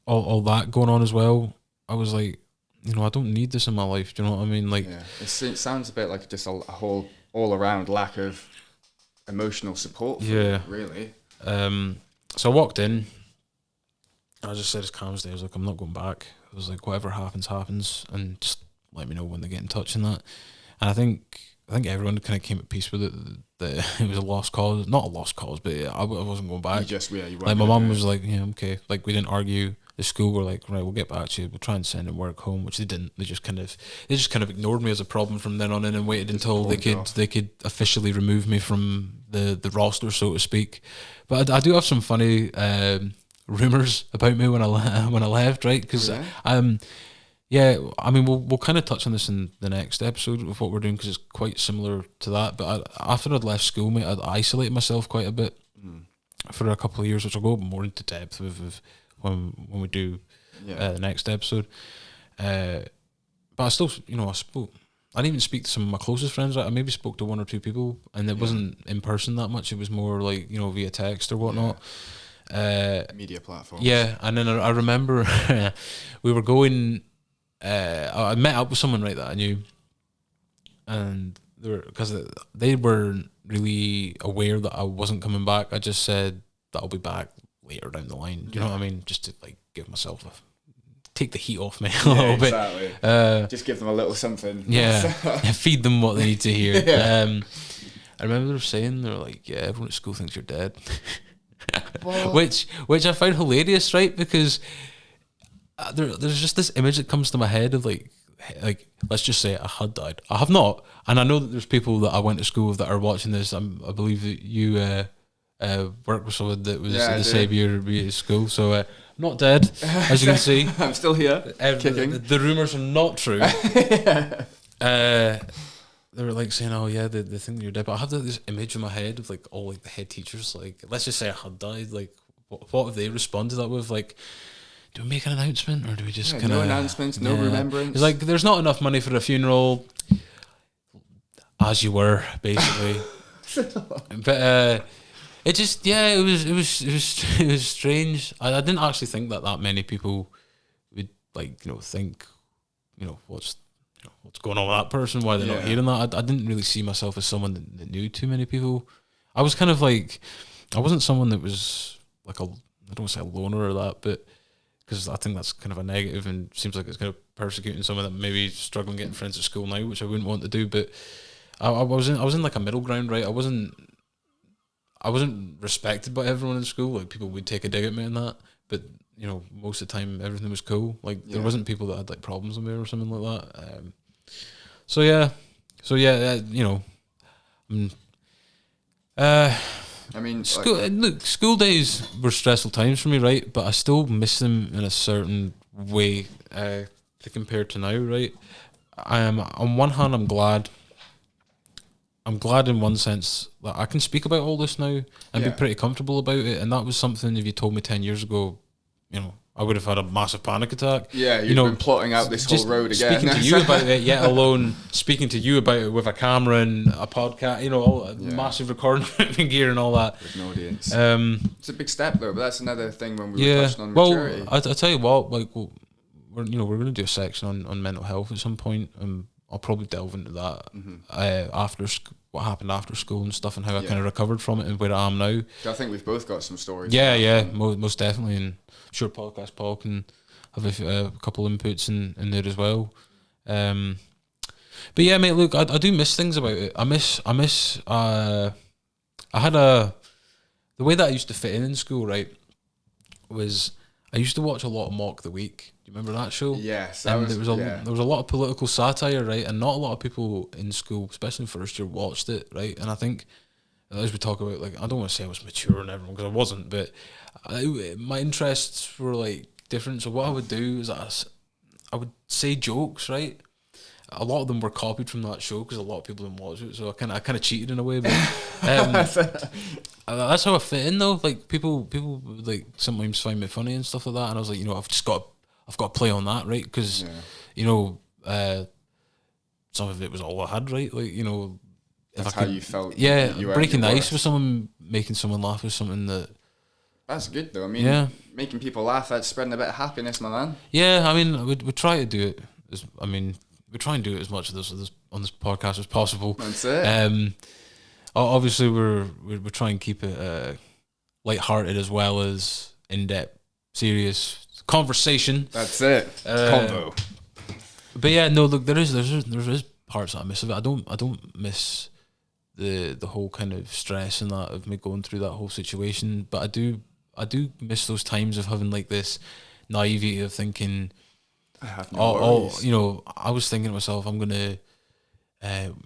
All that going on as well. I was like, you know, I don't need this in my life. Do you know what I mean? Like, it sounds a bit like just a whole all-around lack of emotional support. Really. So I walked in. I just said as calm as day. I was like, I'm not going back. I was like, whatever happens, and just let me know when they get in touch and that. And I think everyone kind of came at peace with it. That it was a lost cause, not a lost cause, but I wasn't going back. You like my mum was like, yeah, okay. Like we didn't argue. The school were like, right, we'll get back to you. We'll try and send him work home, which they didn't. They just kind of ignored me as a problem from then on in and waited until they could officially remove me from the roster, so to speak. But I do have some funny rumors about me when I left, right? Because I mean, we'll kind of touch on this in the next episode of what we're doing because it's quite similar to that. But after I'd left school, mate, I'd isolated myself quite a bit for a couple of years, which I'll go more into depth with when we do the next episode. But I still, you know, I didn't even speak to some of my closest friends. I maybe spoke to one or two people, and it wasn't in person that much. It was more like, you know, via text or whatnot. Media platforms. Yeah, and then I remember we were going. I met up with someone that I knew, and because they weren't really aware that I wasn't coming back. I just said that I'll be back later down the line. Do you know what I mean? Just to like give myself take the heat off me a little bit. Exactly. Just give them a little something. Yeah, feed them what they need to hear. I remember they were saying, they're like, yeah, everyone at school thinks you're dead. which I found hilarious, right? Because there's just this image that comes to my head of like let's just say I had died. I have not, and I know that there's people that I went to school with that are watching this. I believe that you worked with someone that was in the same year at school, so I'm not dead, as you can see. I'm still here, kicking. The rumors are not true. They were like saying, "Oh yeah, they think you're dead." But I have this image in my head of like all like the head teachers. Like, let's just say I had died. Like, what have they responded to that with? Like, do we make an announcement or do we just kind of no announcements, no remembrance? It's like there's not enough money for the funeral, as you were basically. But it just it was strange. I didn't actually think that many people would like think what's going on with that person, why they're not hearing that. I didn't really see myself as someone that knew too many people. I was kind of like, I wasn't someone that was like I don't want to say a loner or that, but because I think that's kind of a negative and seems like it's kind of persecuting someone that maybe struggling getting friends at school now, which I wouldn't want to do. But I was in like a middle ground, right? I wasn't respected by everyone in school. Like people would take a dig at me and that, but most of the time everything was cool. Like there wasn't people that had like problems with me or something like that. I mean, school days were stressful times for me, right? But I still miss them in a certain way to compare to now, right? I am, on one hand, I'm glad in one sense that I can speak about all this now and be pretty comfortable about it. And that was something, if you told me 10 years ago, I would have had a massive panic attack. Yeah, you've been plotting out this whole road again. Speaking to you about it, yet alone speaking to you about it with a camera and a podcast, all massive recording gear and all that. With an audience. It's a big step though, but that's another thing when we were touching on maturity. Well, I tell you what, we're going to do a section on mental health at some point, and I'll probably delve into that after what happened after school and stuff, and how I kind of recovered from it and where I am now. I think we've both got some stories. Most definitely, and I'm sure Podcast Paul can have a couple inputs in there as well. But yeah, mate, look, I do miss things about it. I miss the way that I used to fit in school, right, was I used to watch a lot of Mock the Week. Do you remember that show? Yes. And there was a lot of political satire, right, and not a lot of people in school, especially in first year, watched it, right. And I think, as we talk about, like, I don't want to say I was mature and everyone, because I wasn't, but my interests were like different. So what I would do is I would say jokes, right. A lot of them were copied from that show because a lot of people didn't watch it. So I kind of cheated in a way, but that's how I fit in though. Like people would, like, sometimes find me funny and stuff like that, and I was like, I've got to play on that, right? Because some of it was all I had, right? Like, that's how you felt. Yeah, breaking the ice with someone, making someone laugh with something that's good though. I mean, making people laugh, that's spreading a bit of happiness, my man. Yeah, I mean, we try to do it. We try and do it as much of this on this podcast as possible. That's it. Obviously, we're trying to keep it lighthearted as well as in-depth, serious conversation. That's it. Convo. But yeah, no, look, there is parts that I miss of it. I don't miss the whole kind of stress and that of me going through that whole situation. But I do miss those times of having like this naivety of thinking, I have no worries. I was thinking to myself, I'm gonna,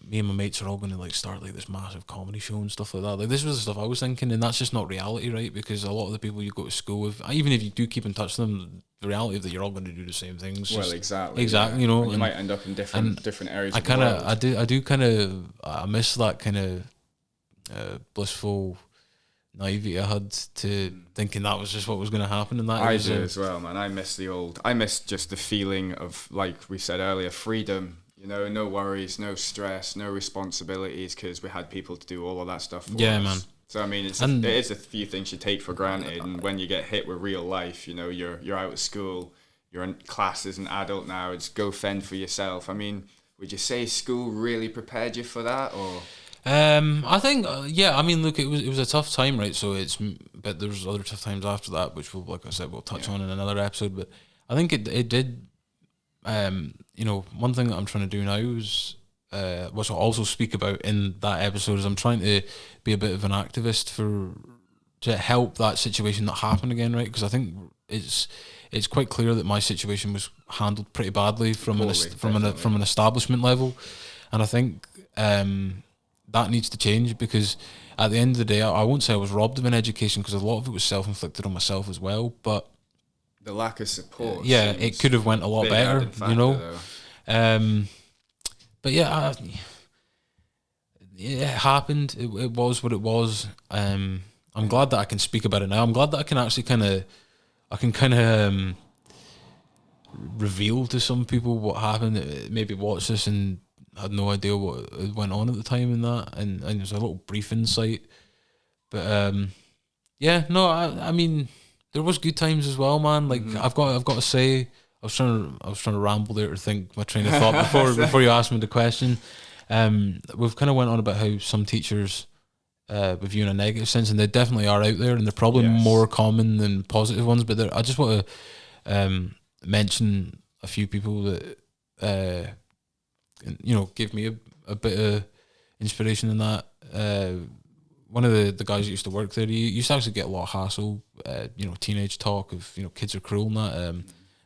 me and my mates are all gonna like start like this massive comedy show and stuff like that. Like, this was the stuff I was thinking, and that's just not reality, right? Because a lot of the people you go to school with, even if you do keep in touch with them, the reality of that you're all going to do the same things. Well, exactly. And you might end up in different areas. I miss that kind of blissful naivety I had to thinking that was just what was going to happen, and that I do as well, man. I miss just the feeling of, like we said earlier, freedom. No worries, no stress, no responsibilities, because we had people to do all of that stuff for us. Man. So I mean, it is a few things you take for granted, and when you get hit with real life, you're out of school, you're in class as an adult now. It's go fend for yourself. I mean, would you say school really prepared you for that, or? I think, I mean, look, it was a tough time, right? So but there was other tough times after that, which like I said, we'll touch on in another episode. But I think it did. One thing that I'm trying to do now is, which I'll also speak about in that episode, is I'm trying to be a bit of an activist to help that situation not happen again, right? Because I think it's quite clear that my situation was handled pretty badly from an establishment level, and I think that needs to change, because at the end of the day, I won't say I was robbed of an education, because a lot of it was self-inflicted on myself as well, but the lack of support. Yeah, it could have went a lot better, But yeah, it happened. It was what it was. I'm glad that I can speak about it now. I'm glad that I can actually kind of reveal to some people what happened. Maybe watch this and had no idea what went on at the time and that, and there's a little brief insight. But I mean, there was good times as well, man. Like, I've got to say, I was trying to ramble there to think my train of thought before you asked me the question. We've kind of went on about how some teachers with you in a negative sense, and they definitely are out there, and they're probably more common than positive ones. But I just want to mention a few people that gave me a bit of inspiration in that. One of the guys that used to work there, he used to actually get a lot of hassle, teenage talk of, kids are cruel and that.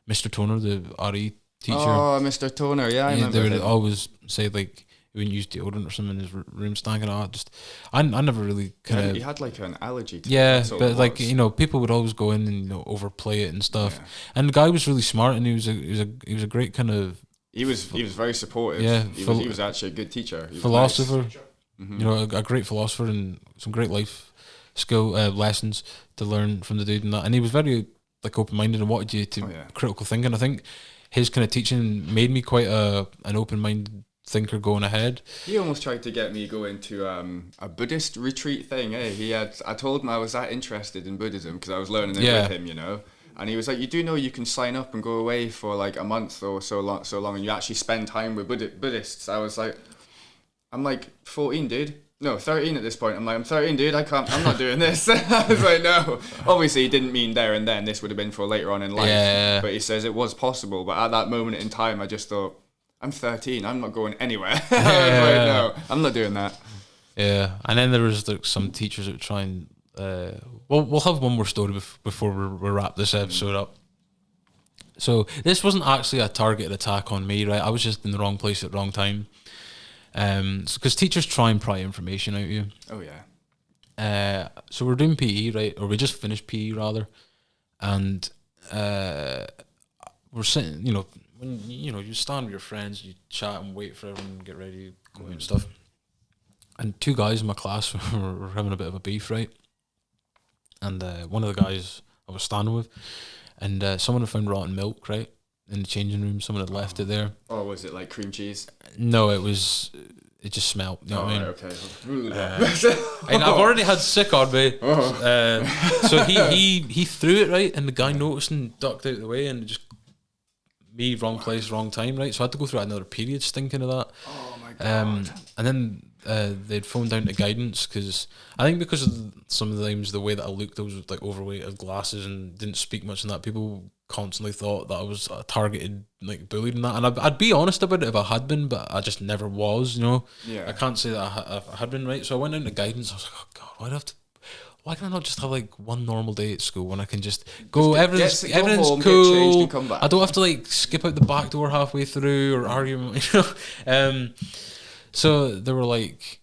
Mr. Toner, the RE teacher. Oh, Mr. Toner, I remember. They would always say, like, he wouldn't use deodorant or something in his room stinking out. I never really kind of... He had, like, an allergy to it. Yeah, but, like, people would always go in and, overplay it and stuff. Yeah. And the guy was really smart, and he was a great kind of... He was very supportive. Yeah. He was actually a good teacher. Philosopher. Nice. Mm-hmm. A great philosopher, and some great life skill lessons to learn from the dude and that. And he was very like open-minded and wanted you to Oh, yeah. critical thinking. I think his kind of teaching made me quite an open-minded thinker going ahead. He almost tried to get me going to a Buddhist retreat thing. I told him I was that interested in Buddhism because I was learning it with him, you know. And he was like, "You do know you can sign up and go away for like a month or so long, and you actually spend time with Buddhists." I was like, "I'm like 14, dude. No, 13 at this point." I'm like, "I'm 13, dude. I'm not doing this." I was like, "No." Obviously, he didn't mean there and then. This would have been for later on in life. Yeah. But he says it was possible. But at that moment in time, I just thought, I'm 13. I'm not going anywhere. I was like, no, I'm not doing that. Yeah, and then there was like some teachers that would try and we'll have one more story before we wrap this episode up. So this wasn't actually a targeted attack on me, right? I was just in the wrong place at the wrong time. Because teachers try and pry information out of you. Oh yeah. So we're doing PE, right? Or we just finished PE rather, and we're sitting, you know. When you stand with your friends, you chat and wait for everyone to get ready, go out and stuff. And two guys in my class were having a bit of a beef, right? And one of the guys I was standing with, and someone had found rotten milk, right, in the changing room. Someone had left it there. Oh, was it like cream cheese? No, it just smelled. You know what I mean? Okay. And I've already had sick on me. So he threw it, right, and the guy noticed and ducked out of the way, and just me, wrong place, wrong time, right? So I had to go through another period stinking of that. Oh my god. And then they'd phoned down to guidance because I think because of some of the times the way that I looked, I was like overweight, had glasses, and didn't speak much, and that people constantly thought that I was targeted, like bullied and that. And I'd be honest about it if I had been, but I just never was. You know, I can't say that I had been, right. So I went down to guidance. I was like, oh god, why can I not just have like one normal day at school when I can just go, everything's home, cool, get changed and come back. I don't have to like skip out the back door halfway through or argue, you know. So they were like,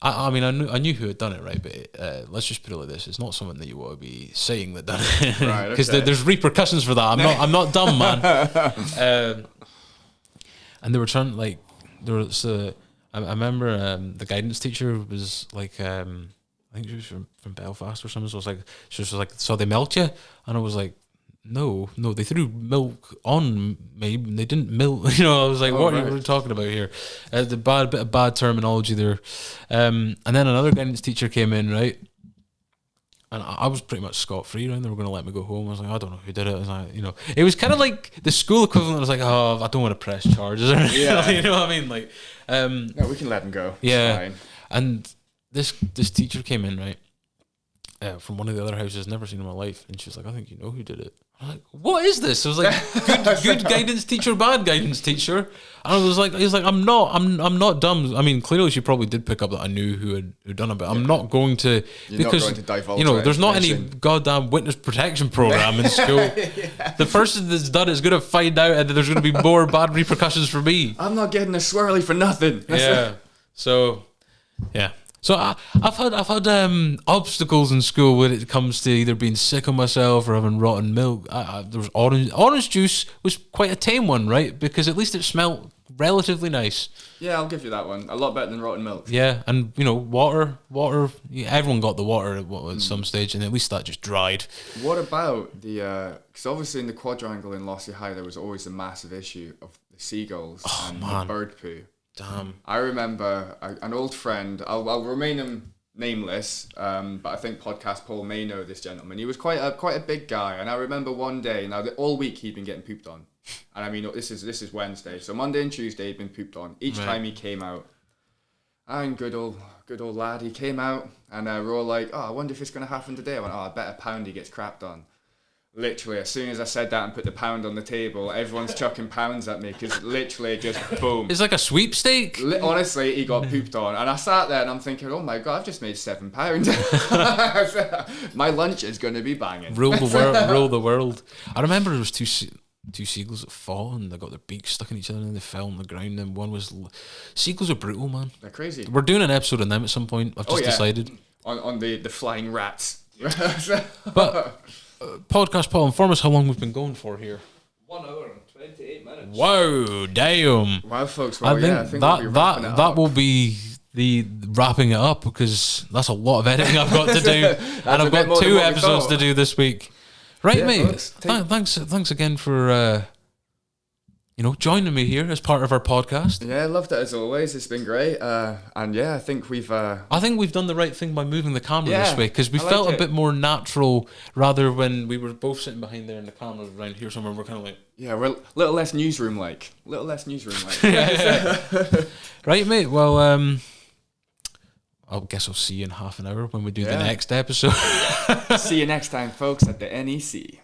I mean, I knew who had done it, right? But let's just put it like this: it's not something that you want to be saying that done it, right? Because there's repercussions for that. I'm not dumb, man. And they were trying like I remember the guidance teacher was like. I think she was from Belfast or something. So she was like, so they milked you? And I was like, no, they threw milk on me. They didn't milk. You know, I was like, what are you talking about here? The bit of bad terminology there. And then another guidance teacher came in, right? And I was pretty much scot-free, right? They were going to let me go home. I was like, I don't know who did it. I was like, you know, it was kind of like the school equivalent. I was like, oh, I don't want to press charges. Yeah. You know what I mean? Like, no, we can let them go. Yeah. It's fine. And this teacher came in, right, from one of the other houses, never seen in my life, and she was like, I think you know who did it. I'm like, what is this? I was like, good guidance teacher, bad guidance teacher. And I was like, he's like, I'm not dumb. I mean, clearly she probably did pick up that I knew who had done it, but I'm not going to. You're not going to divulge, you know, there's not any goddamn witness protection program in school. The person that's done it is going to find out, and there's going to be more bad repercussions for me. I'm not getting a swirly for nothing. Yeah. So, yeah. So I've had obstacles in school when it comes to either being sick of myself or having rotten milk. There was orange juice was quite a tame one, right? Because at least it smelled relatively nice. Yeah, I'll give you that one. A lot better than rotten milk. Yeah, and you know, water. Yeah, everyone got the water at some stage, and at least that just dried. What about the? Because obviously in the quadrangle in Lossy High, there was always a massive issue of the seagulls and the bird poo. Damn. I remember an old friend, I'll remain him nameless, but I think Podcast Paul may know this gentleman. He was quite a big guy, and I remember one day, now all week he'd been getting pooped on. And I mean, this is Wednesday, so Monday and Tuesday he'd been pooped on. Each time he came out, and good old lad, he came out, and we're all like, oh, I wonder if it's going to happen today. I went, oh, I bet a pound he gets crapped on. Literally, as soon as I said that and put the pound on the table, everyone's chucking pounds at me because literally just boom. It's like a sweepstake. Honestly, he got pooped on. And I sat there and I'm thinking, oh my God, I've just made £7. My lunch is going to be banging. Rule the world. I remember there was two seagulls that fought and they got their beaks stuck in each other and they fell on the ground. And one was... Seagulls are brutal, man. They're crazy. We're doing an episode on them at some point. I've just decided. On the flying rats. But... Podcast Paul, inform us how long we've been going for here. 1 hour and 28 minutes. Wow, damn. Wow, folks. Well, I think that will be the wrapping it up because that's a lot of editing I've got to do. And I've got 2 episodes to do this week. Right, Yeah, mate. folks, Thanks again for joining me here as part of our podcast. Yeah, I loved it as always. It's been great. And yeah, I think we've done the right thing by moving the camera this way, because we I like felt a it. bit more natural rather when we were both sitting behind there and the camera's around here somewhere. We're kind of like, yeah, we're a little less newsroom like. right, mate. Well, I guess I'll see you in half an hour when we do the next episode. See you next time, folks, at the NEC.